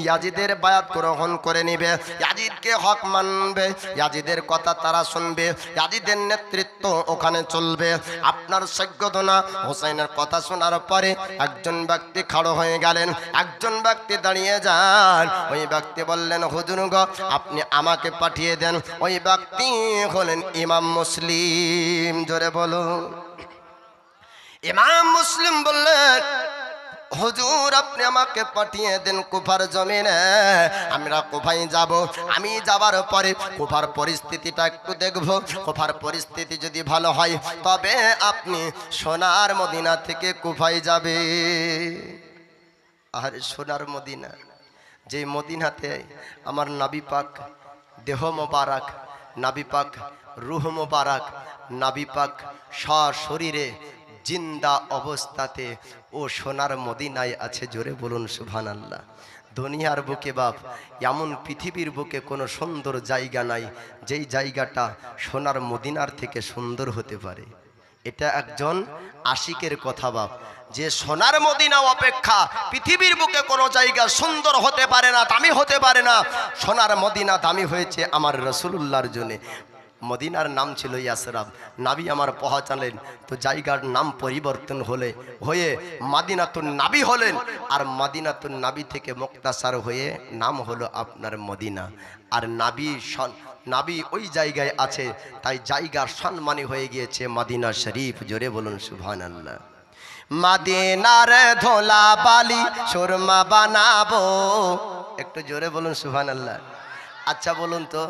ইয়াজিদের বায়াত গ্রহণ করে নিবে, ইয়াজিদকে হক মানবে, ইয়াজিদের কথা তারা শুনবে, ইয়াজিদের নেতৃত্ব ওখানে চলবে। আপনার সাইয়্যিদনা হুসাইনের কথা শোনার পরে একজন ব্যক্তি খাড়ো হয়ে গেলেন, একজন ব্যক্তি দাঁড়িয়ে যান। ওই ব্যক্তি বললেন, হুজুর গো আপনি আমাকে পাঠিয়ে দেন। ওই ব্যক্তি হলেন ইমাম মুসলিম। জোরে বলো। ইমাম মুসলিম বললেন, হুজুর আপনি আমাকে পাঠিয়ে দেন কুফার জমিনে, আমরা কুফায় যাব। আমি যাবার পরে কুফার পরিস্থিতিটা একটু দেখব, কুফার পরিস্থিতি যদি ভালো হয় তবে আপনি সোনার মদিনা থেকে কুফায় যাবে। আর সোনার মদিনা, যে মদিনাতে আমার নবী পাক দেহ মোবারক, নবী পাক রূহ মোবারক, নবী পাক সশরীরে জিন্দা অবস্থাতে ও সোনার মদিনায় আছে। জোরে বলুন সুবহানাল্লাহ। দুনিয়ার বুকে বাপ এমন পৃথিবীর বুকে কোনো সুন্দর জায়গা নাই যেই জায়গাটা সোনার মদিনার থেকে সুন্দর হতে পারে। এটা একজন আশিকের কথা বাপ, যে সোনার মদিনা অপেক্ষা পৃথিবীর বুকে কোনো জায়গা সুন্দর হতে পারে না, দামি হতে পারে না। সোনার মদিনা দামি হয়েছে আমার রাসূলুল্লাহর জন্য। মদিনার নাম ছিল ইয়াসরাব, নাবি আমার পৌঁছালেন তো জায়গার নাম পরিবর্তন হয়ে মাদিনাতুন নাবি হলেন। আর মাদিনাতুন নাবি থেকে মুক্তাসার হয়ে নাম হলো আপনার মদিনা। আর নাবি ওই জায়গায় আছে, তাই জায়গার সম্মানী হয়ে গিয়েছে মদিনা শরীফ। জোরে বলুন সুবহানাল্লাহ। মদিনার ধোলা বালি সুরমা বানাবো, একটু জোরে বলুন সুবহানাল্লাহ। আচ্ছা বলুন তো,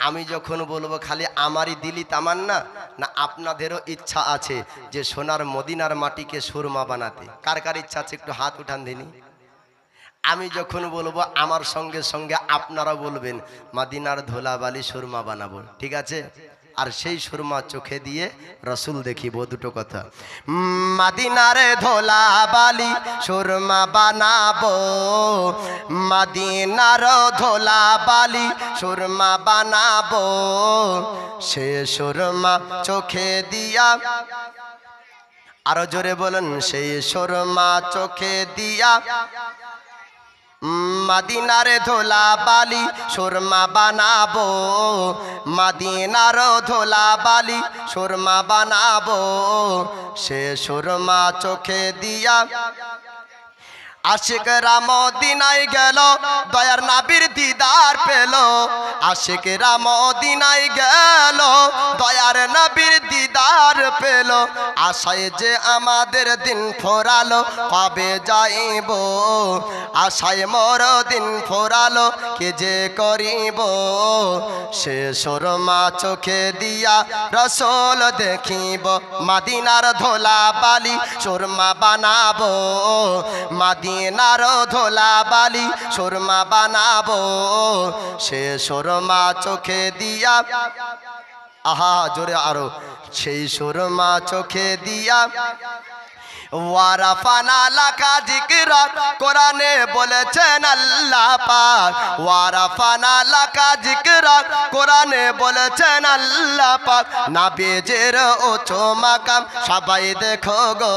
আমি যখন বলবো খালি আমারই দিলি তামান্না, না আপনাদেরও ইচ্ছা আছে যে সোনার মদিনার মাটিকে সুরমা বানাতে? কার কার ইচ্ছা আছে একটু হাত উঠান দিনি। আমি যখন বলবো আমার সঙ্গে সঙ্গে আপনারা বলবেন মদিনার ধুলাবালি সুরমা বানাবো, ঠিক আছে? আর সেই সুরমা চোখে দিয়ে রসুল দেখিব। দুটো কথা, মদিনার ধুলাবালি সুরমা বানাবো, মদিনার ধুলাবালি সুরমা বানাবো, সে সুরমা চোখে দিয়া, আরো জোরে বলেন, সেই সুরমা চোখে দিয়া মদিনার ধোলা বালি সুরমা বানাবো, মদিনার ধোলা বালি সুরমা বানাবো, সে সুরমা চোখে দিয়া আশিকরা মদিনায় গেল, দয়ার নবীর দিদার পেল। আশিকরা মদিনায় গেল, দয়ার নবীর দিদার পেল। আশায় যে আমাদের দিন ফোরালো, কবে যাইব আশায় মোর দিন ফোরালো, কে যে করিব। সে সুরমা চোখে দিয়া রসুল দেখিব, মদিনার ধোলা বালি সুরমা বানাবো, মদিনার ধোলা বালি সুরমা বানাবো, সে সুরমা চোখে দিয়া আহা জোরে আরো, সেই সুরমা চোখে দিয়া ওয়ারাফানা লাকা যিকরা, কোরআনে বলেছেন আল্লাহ পাক। ওয়ারাফানা লাকা যিকরা, কোরআনে বলেছেন আল্লাহ পাক। নবীজির উঁচু মাকাম সবাই দেখো গো,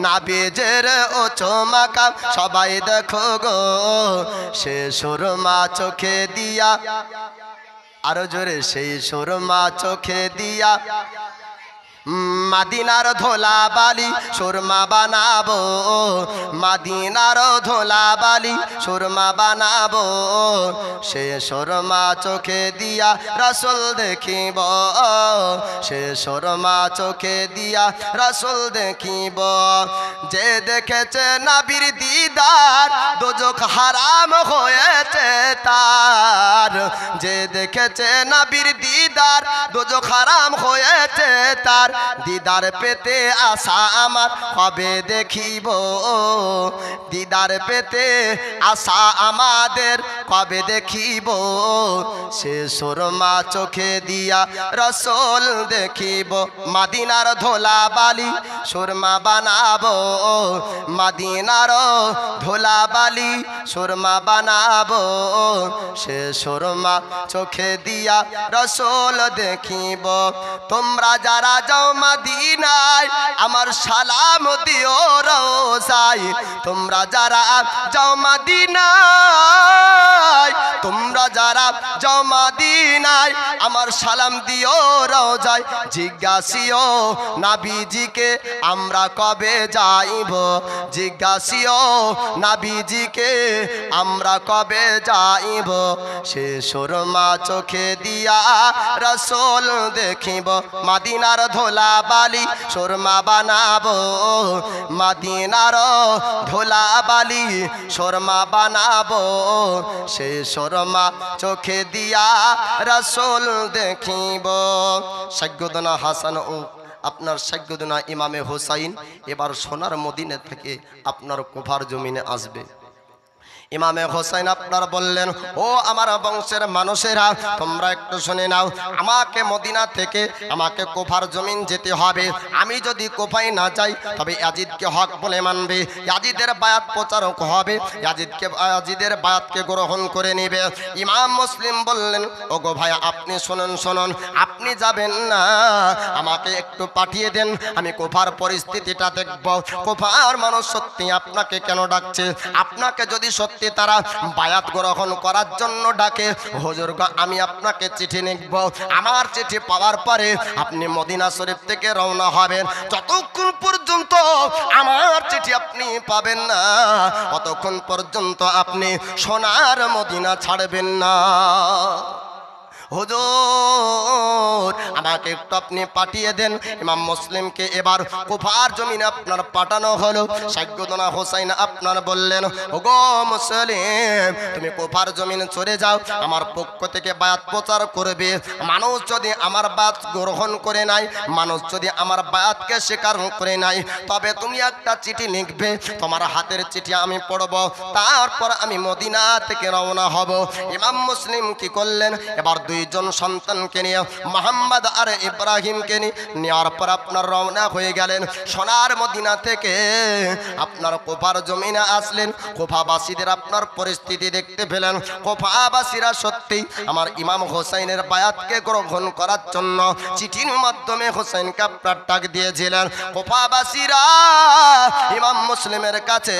নবীজির উঁচু মাকাম সবাই দেখো গো, সে সুরমা চোখে দিয়া আরো জোরে, সেই সুরমা চোখে দিয়া মদিনার ধোলা বালি সুরমা বানাবো, মদিনার ধোলা বালি সুরমা বানাবো, সে সুরমা চোখে দিয়া রাসূল দেখিব, সে সুরমা চোখে দিয়া রাসূল দেখিব। যে দেখেছে নবীর দিদার, দোজখ হারাম হয়েছে তার। যে দেখেছে নবীর দিদার, দোজখ হারাম হয়েছে তার। দিদার পেতে আশা আমার, কবে দেখিব দিদার পেতে আশা আমাদের, কবে দেখিব। সে সুরমা চোখে দিয়া রাসূল দেখিব, মদিনার ধোলা বালি সুরমা বানাবো, মদিনার ধোলা বালি সুরমা বানাবো, সে সুরমা চোখে দিয়া রাসূল দেখিব। তোমরা যারা যাও মদিনায়, আমার সালাম দিও রোজায়। তোমরা যারা যাও মদিনায়, তোমরা যারা যাও মদিনায়, আমার সালাম দিও রোজায়। জিজ্ঞাসিও নবীজিকে আমরা কবে যাইব, জিজ্ঞাসিও নবীজিকে আমরা কবে যাইব। সে সুরমা চোখে দিয়া রাসূল দেখিব, মদিনার ধোলা বালি সুরমা বানাবো, মদিনার ধোলা বালি সুরমা বানাবো, সে সুরমা চোখে দিয়া রাসূল দেখিব। সাইয়্যিদনা হাসান ও আপনার সাইয়্যিদনা ইমামে হোসাইন এবার সোনার মদিনা থেকে আপনার কুফার জমিনে আসবে। ইমামে হোসেন আপনার বললেন, ও আমার বংশের মানুষেরা, তোমরা একটু শুনে নাও। আমাকে মদিনা থেকে আমাকে কুফার জমিন যেতে হবে। আমি যদি কুফায় না যাই, তবে ইয়াজিদকে হক বলে মানবে, ইয়াজিদের বায়াত প্রচারক হবে, ইয়াজিদের বায়াতকে গ্রহণ করে নেবে। ইমাম মুসলিম বললেন, ও গো ভাই, আপনি শুনুন শুনুন, আপনি যাবেন না, আমাকে একটু পাঠিয়ে দেন, আমি কুফার পরিস্থিতিটা দেখব। কুফার মানুষ সত্যি আপনাকে কেন ডাকছে? আপনাকে যদি সত্যি তারা বায়াত গ্রহণ করার জন্য ডাকে, হুজুর গো, আমি আপনাকে চিঠি লিখব। আমার চিঠি পাওয়ার পরে আপনি মদিনা শরীফ থেকে রওনা হবেন। যতক্ষণ পর্যন্ত আমার চিঠি আপনি পাবেন না, ততক্ষণ পর্যন্ত আপনি সোনার মদিনা ছাড়বেন না। হুজুর, আমাকে একটু আপনি পাঠিয়ে দেন। ইমাম মুসলিমকে এবার কুফার জমিনে আপনার পাঠানো হলো। সাইয়্যিদনা হোসাইন আপনার বললেন, ওগো মুসলিম, তুমি কুফার জমিনে চলে যাও, আমার পক্ষ থেকে বায়াত প্রচার করবে। মানুষ যদি আমার বায়াত গ্রহণ করে নাই, মানুষ যদি আমার বায়াতকে স্বীকার করে নাই, তবে তুমি একটা চিঠি লিখবে, তোমার হাতের চিঠি আমি পড়ব, তারপর আমি মদিনা থেকে রওনা হব। ইমাম মুসলিম কি করলেন? এবার দুইজন সন্তানকে নিয়ে মুহাম্মদ মোহাম্মদ আর ইব্রাহিমকে নেওয়ার পর আপনার রওনা হয়ে গেলেন সোনার মদিনা থেকে আপনার কুফার জমিনে আসলেন। কুফাবাসীদের আপনার পরিস্থিতি দেখতে পেলেন। কুফাবাসীরা সত্যি আমার ইমাম হোসাইনের বায়াতকে গ্রহণ করার জন্য চিঠির মাধ্যমে হোসেনকে আপনার ডাক দিয়েছিলেন। কুফাবাসীরা ইমাম মুসলিমের কাছে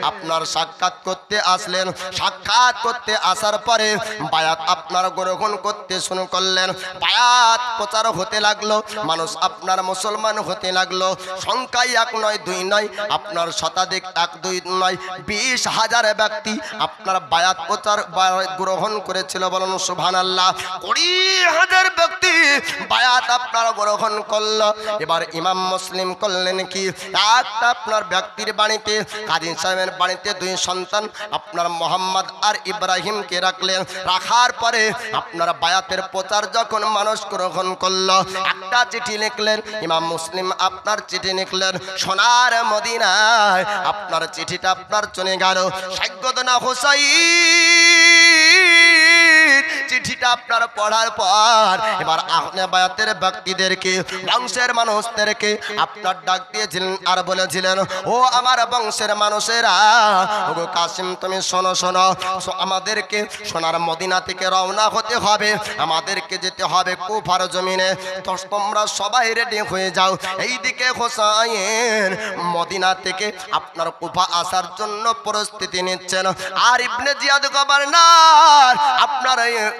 আপনার সাক্ষাৎ করতে আসলেন। সাক্ষাৎ করতে আসার পরে বায়াত আপনার গ্রহণ করতে শুরু করলেন। বায়াত প্রচার হতে লাগলো, মানুষ আপনার মুসলমান হতে লাগলো। সংখ্যায় 1 নয় 2 নয়, আপনার শতাধিক 1 2 নয় 20,000 ব্যক্তি আপনার বায়াত প্রচার গ্রহণ করেছিল। বলুন সুবহানাল্লাহ। 20,000 ব্যক্তি বায়াত আপনার গ্রহণ করলো। এবার ইমাম মুসলিম করলেন কি, একটা আপনার ব্যক্তির বাড়িতে কাজী সাহেবের বাড়িতে 2 সন্তান আপনার মোহাম্মদ আর ইব্রাহিমকে রাখলেন। রাখার পরে আপনার বায়াতের প্রচার যখন মানুষ গ্রহণ করলো, একটা চিঠি লিখলেন। ইমাম মুসলিম আপনার চিঠি লিখলেন সোনার মদিনায়। আপনার চিঠিটা আপনার চলে গেল সাইয়্যিদনা হুসাইন। চিঠিটা আপনার পড়ার পর এবার আপনি বায়াতের ব্যক্তিদেরকে, বংশের মানুষদেরকে আপনার ডাক দিয়েছিলেন আর বলেছিলেন, ও আমার বংশের মানুষেরা, ও কাসিম তুমি শোনো শোনো, আমাদেরকে সোনার মদিনা থেকে রওনা হতে হবে, আমাদেরকে যেতে হবে কুফার জমিনে। তো তোমরা সবাই রেডি হয়ে যাও। এইদিকে হোসাইন মদিনা থেকে আপনার কুফা আসার জন্য প্রস্তুতি নিচ্ছেন। আর ইবনে জিয়াদ গভর্নর আপনার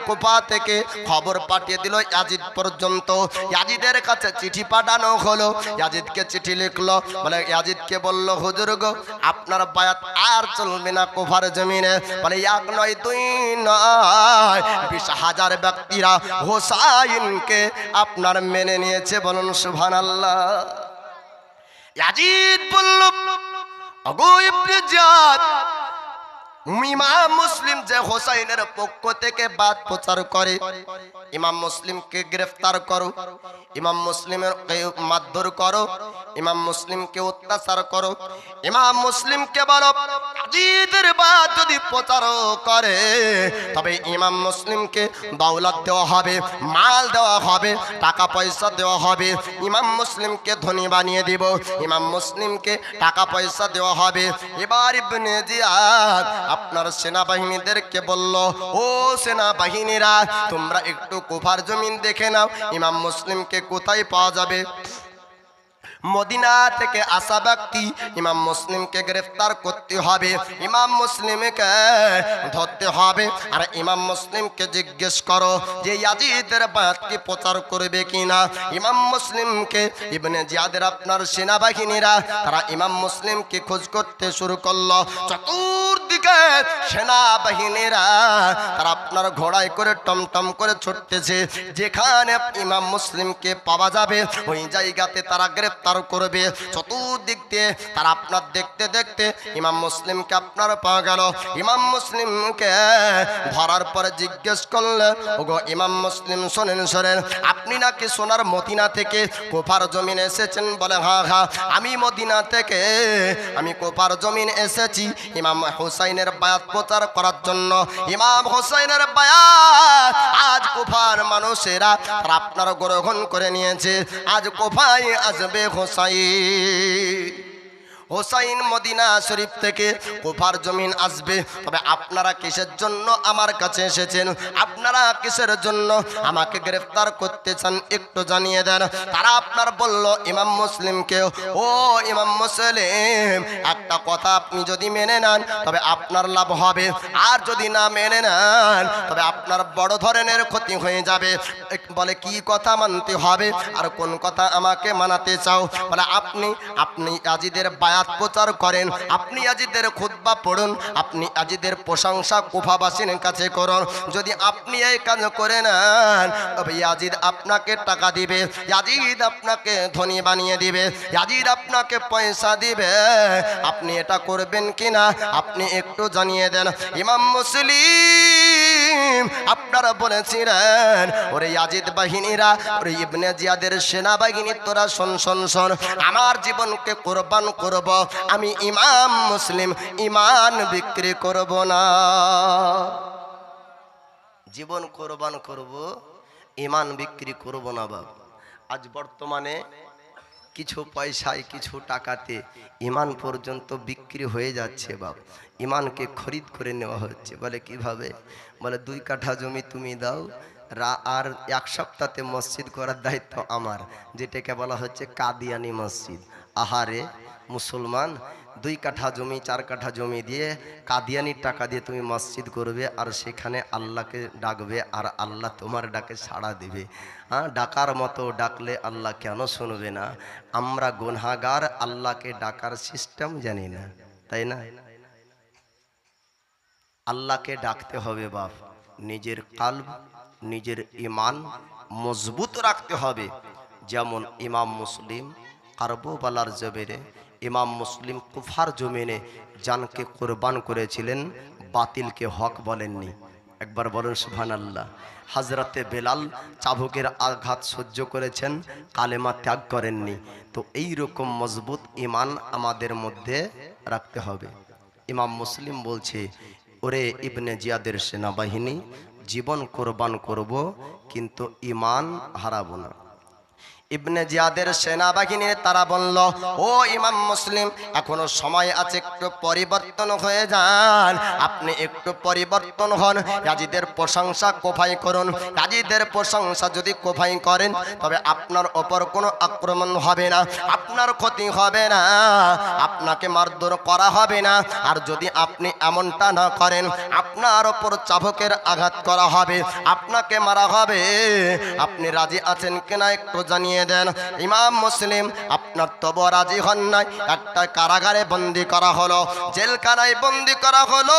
কুফা থেকে খবর পাঠিয়ে দিল ইয়াজিদ পর্যন্ত। ইয়াজিদের কাছে চিঠি পাঠানো হলো। ইয়াজিদকে চিঠি লিখলো, বলে ইয়াজিদকে বলল, হুজুর গো আপনার বায়াত আর চলবে না কুফার জমিনে। বলে 1 নয় 2 নয় 20,000 ব্যক্তিরা হোসাইনকে আপনার মেনে নিয়েছে। বলুন সুবহানাল্লাহ। ইয়াজিদ বলল, ওগো ইবনে জিয়াদ, ইমাম মুসলিম যে হোসাইনের পক্ষ থেকে বাদ প্রচার করে, ইমাম মুসলিমকে গ্রেফতার করো, ইমাম মুসলিমের মারধর করো, ইমাম মুসলিমকে অত্যাচার করো, ইমাম মুসলিমকে বলো ইয়াজিদের বাদ যদি প্রচার করে তবে ইমাম মুসলিমকে দৌলত দেওয়া হবে, মাল দেওয়া হবে, টাকা পয়সা দেওয়া হবে, ইমাম মুসলিমকে ধনী বানিয়ে দিব, ইমাম মুসলিমকে টাকা পয়সা দেওয়া হবে। এবার ইবনে জিয়াদ আপনার সেনাবাহিনীদেরকে বলল, ও সেনাবাহিনীরা তোমরা একটু কুফার জমিন দেখে নাও, ইমাম মুসলিমকে কোথায় পাওয়া যাবে। মদিনা থেকে আসা ব্যক্তি ইমাম মুসলিমকে গ্রেফতার করতে হবে, ইমাম মুসলিমকে ধরতে হবে। আর ইমাম মুসলিমকে জিজ্ঞেস করো যে ইয়াজিদের বায়াতকে প্রচার করবে কিনা। ইমাম মুসলিমকে ইবনে জিয়াদের আপনার সেনাবাহিনীরা তারা ইমাম মুসলিমকে খোঁজ করতে শুরু করলো। চতুর্দিকে সেনাবাহিনীরা তারা আপনার ঘোড়ায় করে টমটম করে ছুটতেছে, যেখানে ইমাম মুসলিমকে পাওয়া যাবে ওই জায়গাতে তারা গ্রেফতার করবে। চতুর্দিক দিয়ে তারা আপনার দেখতে দেখতে ইমাম মুসলিমকে আপনার পাওয়া গেল। ইমাম মুসলিমকে ধরার পরে জিজ্ঞেস করলেন, ওগো ইমাম মুসলিম শোনেন শোনেন, আপনি নাকি সোনার মদিনা থেকে কুফার জমিনে এসেছেন। বলে হ্যাঁ হ্যাঁ, আমি মদিনা থেকে আমি কুফার জমিন এসেছি ইমাম হুসাইনের বায়াত প্রচার করার জন্য। ইমাম হুসাইনের বায়াত আজ কুফার মানুষেরা তারা আপনার গ্রহণ করে নিয়েছে। আজ কুফায় আসবে হোসাইন। হোসাইন মদিনা শরীফ থেকে কুফার জমিন আসবে। তবে আপনারা কিসের জন্য আমার কাছে এসেছেন, আপনারা কিসের জন্য আমাকে গ্রেফতার করতে চান একটু জানিয়ে দেন। তারা আপনার বলল ইমাম মুসলিমকে, ও ইমাম মুসলিম, একটা কথা আপনি যদি মেনে নেন তবে আপনার লাভ হবে, আর যদি না মেনে নেন তবে আপনার বড় ধরনের ক্ষতি হয়ে যাবে। বলে কি কথা মানতে হবে আর কোন কথা আমাকে মানাতে চাও? বলে আপনি ইয়াজিদের বায়াত প্রচার করেন, আপনি ইয়াজিদের খুতবা পড়ুন, আপনি ইয়াজিদের প্রশংসা কুফাবাসীর কাছে করুন। যদি আপনি এই কাজ করে নেন তবে ইয়াজিদ আপনাকে টাকা দিবে, ইয়াজিদ আপনাকে ধনী বানিয়ে দিবে, ইয়াজিদ আপনাকে পয়সা দিবে। আপনি এটা করবেন কিনা আপনি একটু জানিয়ে দেন। ইমাম মুসলিম আপনারা বলেছিলেন, ওরে ইয়াজিদ বাহিনীরা, ওরে ইবনে জিয়াদের সেনাবাহিনী, তোরা শোন শোন শোন, আমার জীবনকে কোরবান করব, আমি ইমাম মুসলিম ইমান বিক্রি করব না। জীবন কোরবান করব, ইমান বিক্রি করব না বাপ। আজ বর্তমানে কিছু পয়সায় কিছু টাকাতে ইমান পর্যন্ত বিক্রি হয়ে যাচ্ছে বাপ। ইমানকে খরিদ করে নেওয়া হচ্ছে। বলে কিভাবে? বলে 2 কাঠা জমি তুমি দাও, আর 1 সপ্তাহে মসজিদ করার দায়িত্ব আমার, যেটাকে বলা হচ্ছে কাদিয়ানি মসজিদ। আহারে মুসলমান, 2 কাঠা জমি 4 কাঠা জমি দিয়ে কাদিয়ানির টাকা দিয়ে তুমি মসজিদ করবে, আর সেখানে আল্লাহকে ডাকবে, আর আল্লাহ তোমার ডাকে সাড়া দেবে। হ্যাঁ, ডাকার মতো ডাকলে আল্লাহ কেন শুনবে না? আমরা গুনাহগার, আল্লাহকে ডাকার সিস্টেম জানি না, তাই না? আল্লাহকে ডাকতে হবে বাপ, নিজের কালব, নিজের ইমান মজবুত রাখতে হবে। যেমন ইমাম মুসলিম কারবালার জবেরে, ইমাম মুসলিম কুফার জমিনে জানকে কুরবান করেছিলেন, বাতিলকে হক বলেননি। একবার বলেন সুবহানাল্লাহ। হযরতে বেলাল চাবুকের আঘাত সহ্য করেছেন, কালেমা ত্যাগ করেননি। তো এই রকম মজবুত ইমান আমাদের মধ্যে রাখতে হবে। ইমাম মুসলিম বলছে, ওরে ইবনে জিয়াদের সেনাবাহিনী, জীবন কোরবান করব কিন্তু ইমান হারাবো না। ইবনে জিয়াদের সেনাবাহিনী তারা বলল, ও ইমাম মুসলিম, এখনো সময় আছে, একটু পরিবর্তন হয়ে যান, আপনি একটু পরিবর্তন হন, ইয়াজিদের প্রশংসা কোফাই করুন। ইয়াজিদের প্রশংসা যদি কোফাই করেন তবে আপনার ওপর কোনো আক্রমণ হবে না, আপনার ক্ষতি হবে না, আপনাকে মারধর করা হবে না। আর যদি আপনি এমনটা না করেন, আপনার ওপর চাবুকের আঘাত করা হবে, আপনাকে মারা হবে। আপনি রাজি আছেন কিনা একটু জানিয়ে দেন। ইমাম মুসলিম আপনার তবু রাজি হন নাই। একটা কারাগারে বন্দী করা হলো, জেলখানায় বন্দী করা হলো।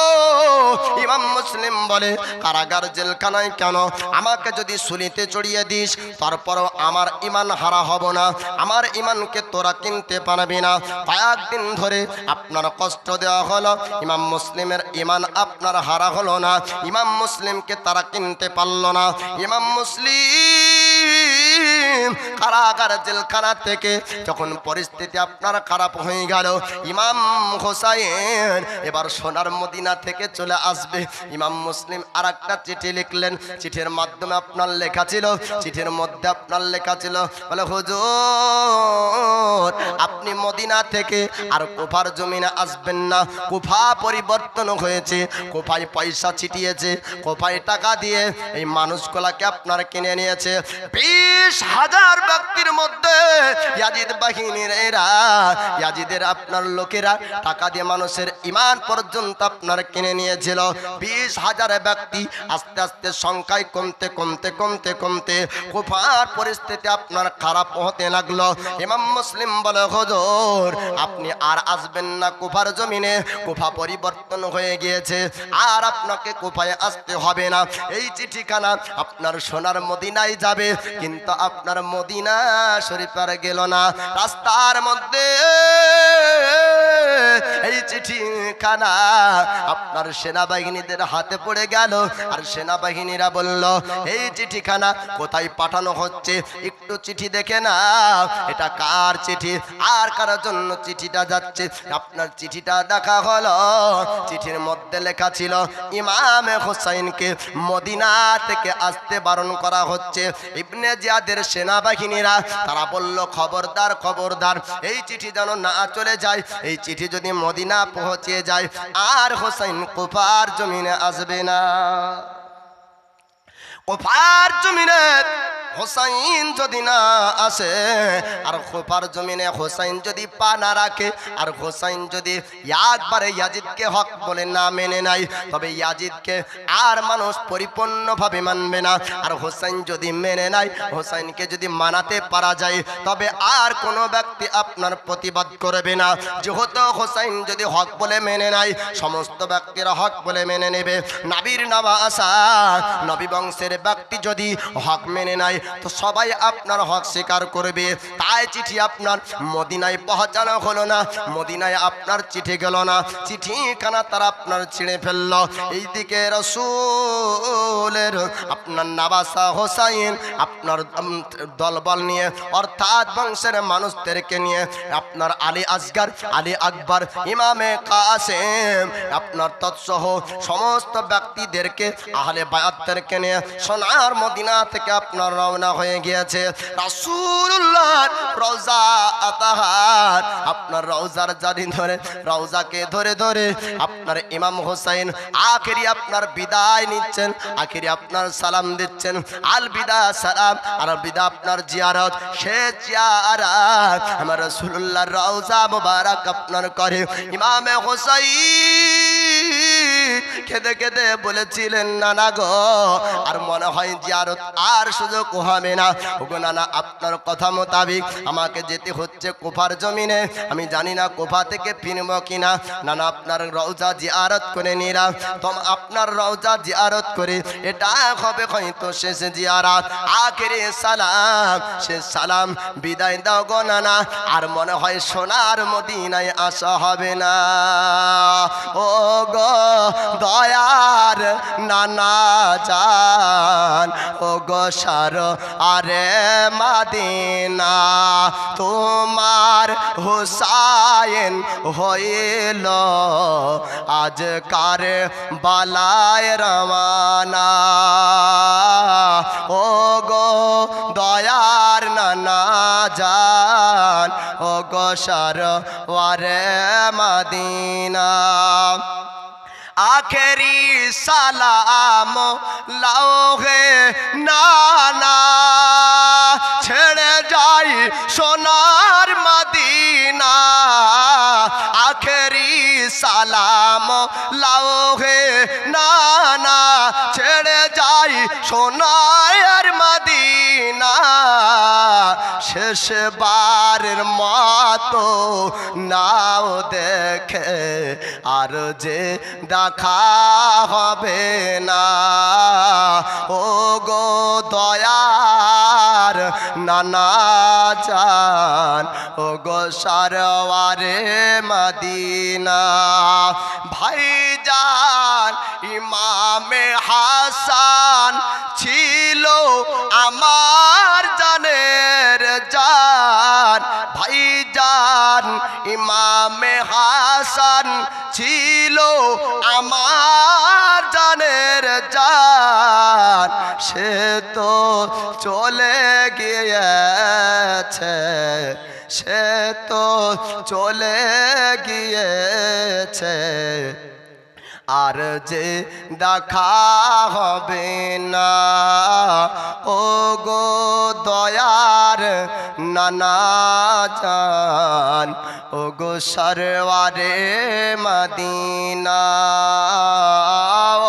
ইমাম মুসলিম বলে, কারাগার জেলখানায় কেন? আমাকে যদি সুলিতে চড়িয়ে দিস, তারপরও আমার ইমান হারা হব না, আমার ইমানকে তোরা কিনতে পারবি না। কয়েকদিন ধরে আপনার কষ্ট দেওয়া হলো, ইমাম মুসলিমের ইমান আপনার হারা হলো না, ইমাম মুসলিমকে তারা কিনতে পারল না। ইমাম মুসলিম কারাগার জেলখানা থেকে যখন পরিস্থিতি আপনার খারাপ হয়ে গেল, ইমাম হোসাইন এবার সোনার মদিনা থেকে চলে আসবে। ইমাম মুসলিম আর একটা চিঠি লিখলেন। চিঠির মাধ্যমে আপনার লেখা ছিল, চিঠির মধ্যে আপনার লেখা ছিল, বলে হুজুর আপনি মদিনা থেকে আর কুফার জমিনে আসবেন না। কুফা পরিবর্তন হয়েছে, কুফায় পয়সা ছিটিয়েছে, কুফায় টাকা দিয়ে এই মানুষগুলাকে আপনার কিনে নিয়েছে। 20,000 ব্যক্তির মধ্যে ইয়াজিদ বাহিনীর এরা, ইয়াজিদের আপনার লোকেরা টাকা দিয়ে মানুষের ইমান পর্যন্ত আপনার কিনে নিয়েছিল। 20,000 ব্যক্তি আস্তে আস্তে সংখ্যায় কমতে কমতে কমতে কমতে কুফার পরিস্থিতি আপনার খারাপ হতে লাগলো। ইমাম মুসলিম বলে, হুজুর আপনি আর আসবেন না কুফার জমিনে, কুফা পরিবর্তন হয়ে গিয়েছে, আর আপনাকে কুফায় আসতে হবে না। এই চিঠিখানা আপনার সোনার মদিনায় যাবে, কিন্তু আপনার মদিনা শরীফ আর গেল না। রাস্তার মধ্যে এই চিঠিখানা আপনার সেনাবাহিনীদের হাতে পড়ে গেল। আর সেনাবাহিনীরা বলল, এই চিঠিখানা কোথায় পাঠানো হচ্ছে, একটু চিঠি দেখে না, এটা কার চিঠি, আর কার জন্য চিঠিটা যাচ্ছে। আপনার চিঠিটা দেখা হলো, চিঠির মধ্যে লেখা ছিল, ইমাম হোসাইনকে মদিনা থেকে আসতে বারণ করা হচ্ছে। ইবনে জিয়াদের সেনাবাহিনীরা তারা বলল, খবরদার খবরদার, এই চিঠি যেন না চলে যায়, এই চিঠি যদি মদিনা পৌঁছে যায় আর হোসাইন কুফার জমিনে আসবে না। কুফার জমিনে হোসাইন যদি না আসে, আর কুফার জমিনে হোসাইন যদি পা না রাখে, আর হোসাইন যদি একবারে ইয়াজিদকে হক বলে না মেনে নাই, তবে ইয়াজিদকে আর মানুষ পরিপূর্ণভাবে মানবে না। আর হোসাইন যদি মেনে নাই, হোসাইনকে যদি মানাতে পারা যায়, তবে আর কোনো ব্যক্তি আপনার প্রতিবাদ করবে না। যেহেতু হোসাইন যদি হক বলে মেনে নাই, সমস্ত ব্যক্তিরা হক বলে মেনে নেবে। নবীর নওয়াসা, নবী বংশের ব্যক্তি যদি হক মেনে নাই, তো সবাই আপনার হক স্বীকার করবে। তাই চিঠি আপনার মদিনায় পৌঁছানো হলো না, মদিনায় আপনার চিঠি গেল না, চিঠিখানা তারা আপনার ছিঁড়ে ফেললো। এইদিকে রাসূলের আপনার নাবাসা হোসাইন আপনার দলবল নিয়ে অর্থাৎ বংশের মানুষদেরকে নিয়ে আপনার আলী আসগর, আলী আকবর, ইমামে কাসেম আপনার তৎসহ সমস্ত ব্যক্তিদেরকে আহলে বায়াতদেরকে নিয়ে সোনার মদিনা থেকে আপনার রওনা হয়ে গিয়েছে। রাসূলুল্লাহর রওজা আতাহার আপনার রওজার জারি ধরে, রওজাকে ধরে ধরে আপনার ইমাম হোসেন আখেরি আপনার বিদায় নিচ্ছেন, আখেরি আপনার সালাম দিচ্ছেন। আল বিদা সালাম, আল বিদা আপনার জিয়ারত, সে জিয়ারত আমার রাসূলুল্লাহর রওজা মুবারক আপনার করে। ইমামে হোসেন কেঁদে কেঁদে বলেছিলেন, নানা গো আর মনে হয় জিয়ারত আর সুযোগ হবে না। ওগো নানা, আপনার কথা মোতাবিক আমাকে যেতে হচ্ছে কুফার জমিনে, আমি জানি না কুফা থেকে ফিরবো কিনা। নানা আপনার রওজা জিয়ারত করে নিলাম, তো আপনার রওজা জিয়ারত করে এটা হবে হয়তো শেষ জিয়ারত, আখেরি সালাম, শেষ সালাম, বিদায় দাও গো নানা, আর মনে হয় সোনার মদিনায় আসা হবে না। ও গো দয়ার নানা জান, ও গো সার আরে মদিনা, তোমার হুসাইন হইল আজকার বালায় রওয়ানা। ও গো দয়ার নানা জান, ও গো সার আরে মদিনা, আখেরি সালাম লাও হে নানা, ছেড়ে যাই সোনার মদিনা, আখেরি সালাম লাও হে নানা, ছেড়ে যাই সোনার মদিনা, শেষবারের মতো নাও দেখে আর যে দেখা হবে না। ও গো দয়ার নানা জান, ও গো সারওয়ারে মদিনা, ভাইজান ইমামে হাসান ছিল আমার জানের জান, ভাইজান ইমামে হাসান ছিল আমার জানের জান, সে তো চলে গিয়েছে, সে তো চলে গিয়েছে, আর যে দেখা হবে না। ও গো দয়ার নানা জান, ও গো সরওয়ারে মদিনা,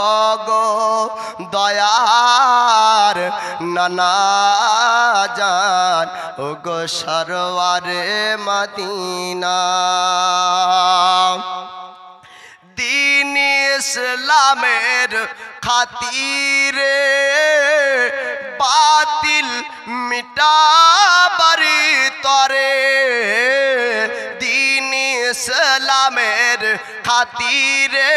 ও গো দয়ার নানা জান, ও গো সরওয়ারে মদিনা, দিন ইসলামের খাতিরে বাতিল মিটাবারি তরে, দিন ইসলামের খাতিরে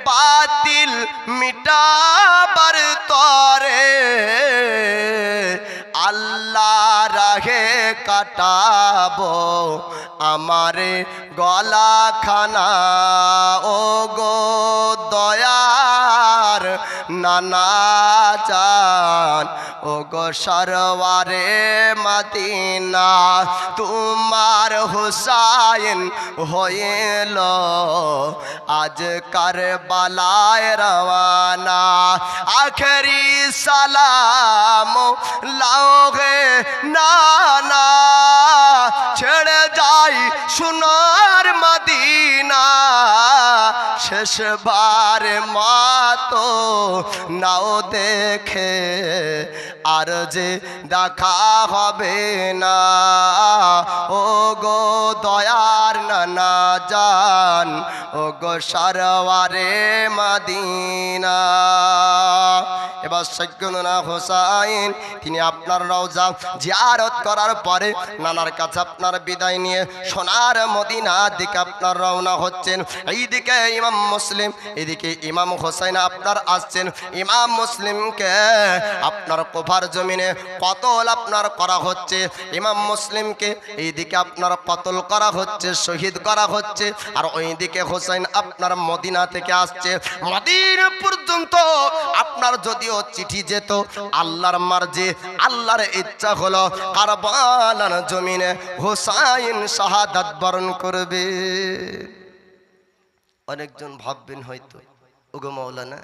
বাতিল মিটাবার তরে, আল্লাহ রাহে কাটাবো আমারে গলা খানা। ও গো দয়ার নানা জান, ও গো সরওয়ারে মদিনা, তোমার হুসাইন হইল আজ কারবালায় রওয়ানা, আখেরি সালাম লাও গে নানা, ছেড়ে যাই সোনার মদিনা, শেষবার মতো নাও দেখে আর যে দেখা হবে না। ও গো দয়ার নানা জান, ও গো সরওয়ারে মদিনা। এবার সৈয়দনা হোসাইন তিনি আপনার রওজা জিয়ারত করার পরে নানার কাছে আপনার বিদায় নিয়ে সোনার মদিনার দিকে আপনার রওনা হচ্ছেন। এইদিকে ইমাম মুসলিম, এদিকে ইমাম হোসাইন আপনার আসছেন। ইমাম মুসলিমকে আপনার কুফার জমিনে কতল আপনার করা হচ্ছে। ইমাম মুসলিমকে এইদিকে আপনার কতল করা হচ্ছে, শহীদ করা হচ্ছে। আর ওইদিকে হোসাইন আপনার মদিনা থেকে আসছে। মদিনা পর্যন্ত আপনার যদিও চিঠি যেত, আল্লাহর মার্জি, আল্লাহর ইচ্ছা হলো কারবালার জমিনে হোসাইন শাহাদাত বরণ করবে। অনেকজন ভাববেন হয়তো, ওগো মাওলানা,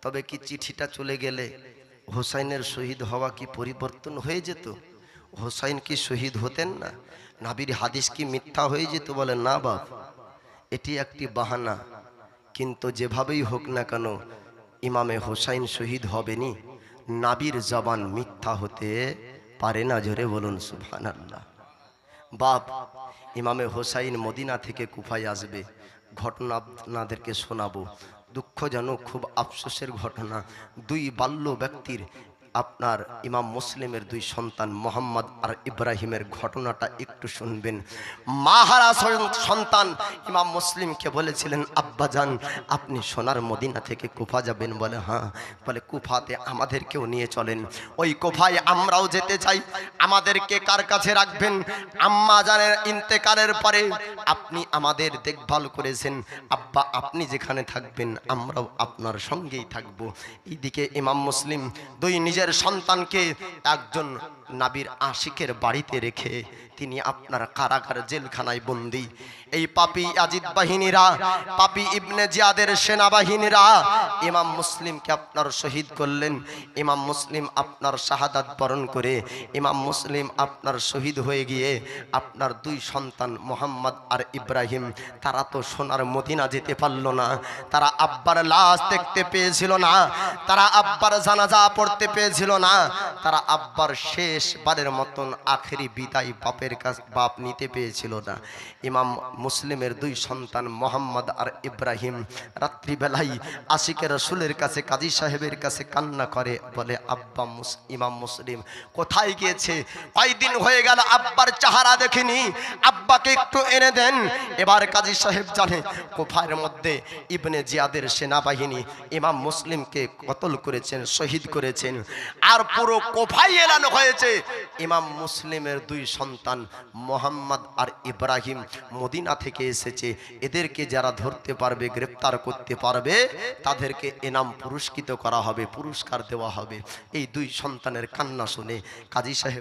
তবে কি চিঠিটা চলে গেলে হোসাইনের শহীদ হওয়া কি পরিবর্তন হয়ে যেত? হোসাইন কি শহীদ হতেন না? নবীর হাদিস কি মিথ্যা হয়ে যেত? বলে না বাপ, এটি একটি বাহানা, কিন্তু যেভাবেই হোক না কেন ইমামে হোসাইন শহীদ হবেনি। নবীর জবান মিথ্যা হতে পারে না। জোরে বলুন সুবহানাল্লাহ। বাপ, ইমামে হোসাইন মদিনা থেকে কুফায় আসবে, ঘটনা আপনাদেরকে শোনাবো। দুঃখজনক, খুব আফসোসের ঘটনা। দুই বাল্য ব্যক্তির, আপনার ইমাম মুসলিমের দুই সন্তান মোহাম্মদ আর ইব্রাহিমের ঘটনাটা একটু শুনবেন। মাহারা সন্তান ইমাম মুসলিমকে বলেছিলেন, আব্বাজান আপনি সোনার মদিনা থেকে কুফা যাবেন? বলে হ্যাঁ। বলে কুফাতে আমাদেরকেও নিয়ে চলেন, ওই কুফায় আমরাও যেতে চাই, আমাদেরকে কার কাছে রাখবেন? আম্মা জানের ইন্তেকালের পরে আপনি আমাদের দেখভাল করেছেন, আব্বা আপনি যেখানে থাকবেন আমরাও আপনার সঙ্গেই থাকবো। এইদিকে ইমাম মুসলিম দুই নিজের সন্তানকে একজন নবীর আশিকের বাড়িতে রেখে তিনি আপনার কারাগার জেলখানায় বন্দী। এই পাপী ইয়াজিদ বাহিনীরা, পাপী ইবনে জিয়াদের সেনাবাহিনীরা ইমাম মুসলিমকে আপনার শহীদ করলেন। ইমাম মুসলিম আপনার শাহাদাত বরণ করে ইমাম মুসলিম আপনার শহীদ হয়ে গিয়ে আপনার দুই সন্তান মোহাম্মদ আর ইব্রাহিম, তারা তো সোনার মদিনা যেতে পারল না। তারা আব্বার লাশ দেখতে পেয়েছিল না, তারা আব্বার জানাজা পড়তে পেয়েছিল না, তারা আব্বার শেষবারের মতন আখেরি বিদায় বাপ নিতে পেয়েছিল না। ইমাম মুসলিমের দুই সন্তান মোহাম্মদ আর ইব্রাহিম রাত্রিবেলায় আশিকে রসুলের কাছে, কাজী সাহেবের কাছে কান্না করে, বলে আব্বা ইমাম মুসলিম কোথায় গিয়েছে? কয়দিন হয়ে গেল আব্বার চেহারা দেখিনি, আব্বাকে একটু এনে দেন। এবার কাজী সাহেব জানে কুফার মধ্যে ইবনে জিয়াদের সেনাবাহিনী ইমাম মুসলিমকে কতল করেছেন, শহীদ করেছেন। আর পুরো কুফায় এলান হয়েছে ইমাম মুসলিমের দুই সন্তান মোহাম্মদ আর ইব্রাহিম মদিনা থেকে এসেছে, এদেরকে যারা ধরতে পারবে, গ্রেফতার করতে পারবে, তাদেরকে এনাম পুরস্কৃত করা হবে, পুরস্কার দেওয়া হবে। এই দুই সন্তানের কান্না শুনে কাজী সাহেব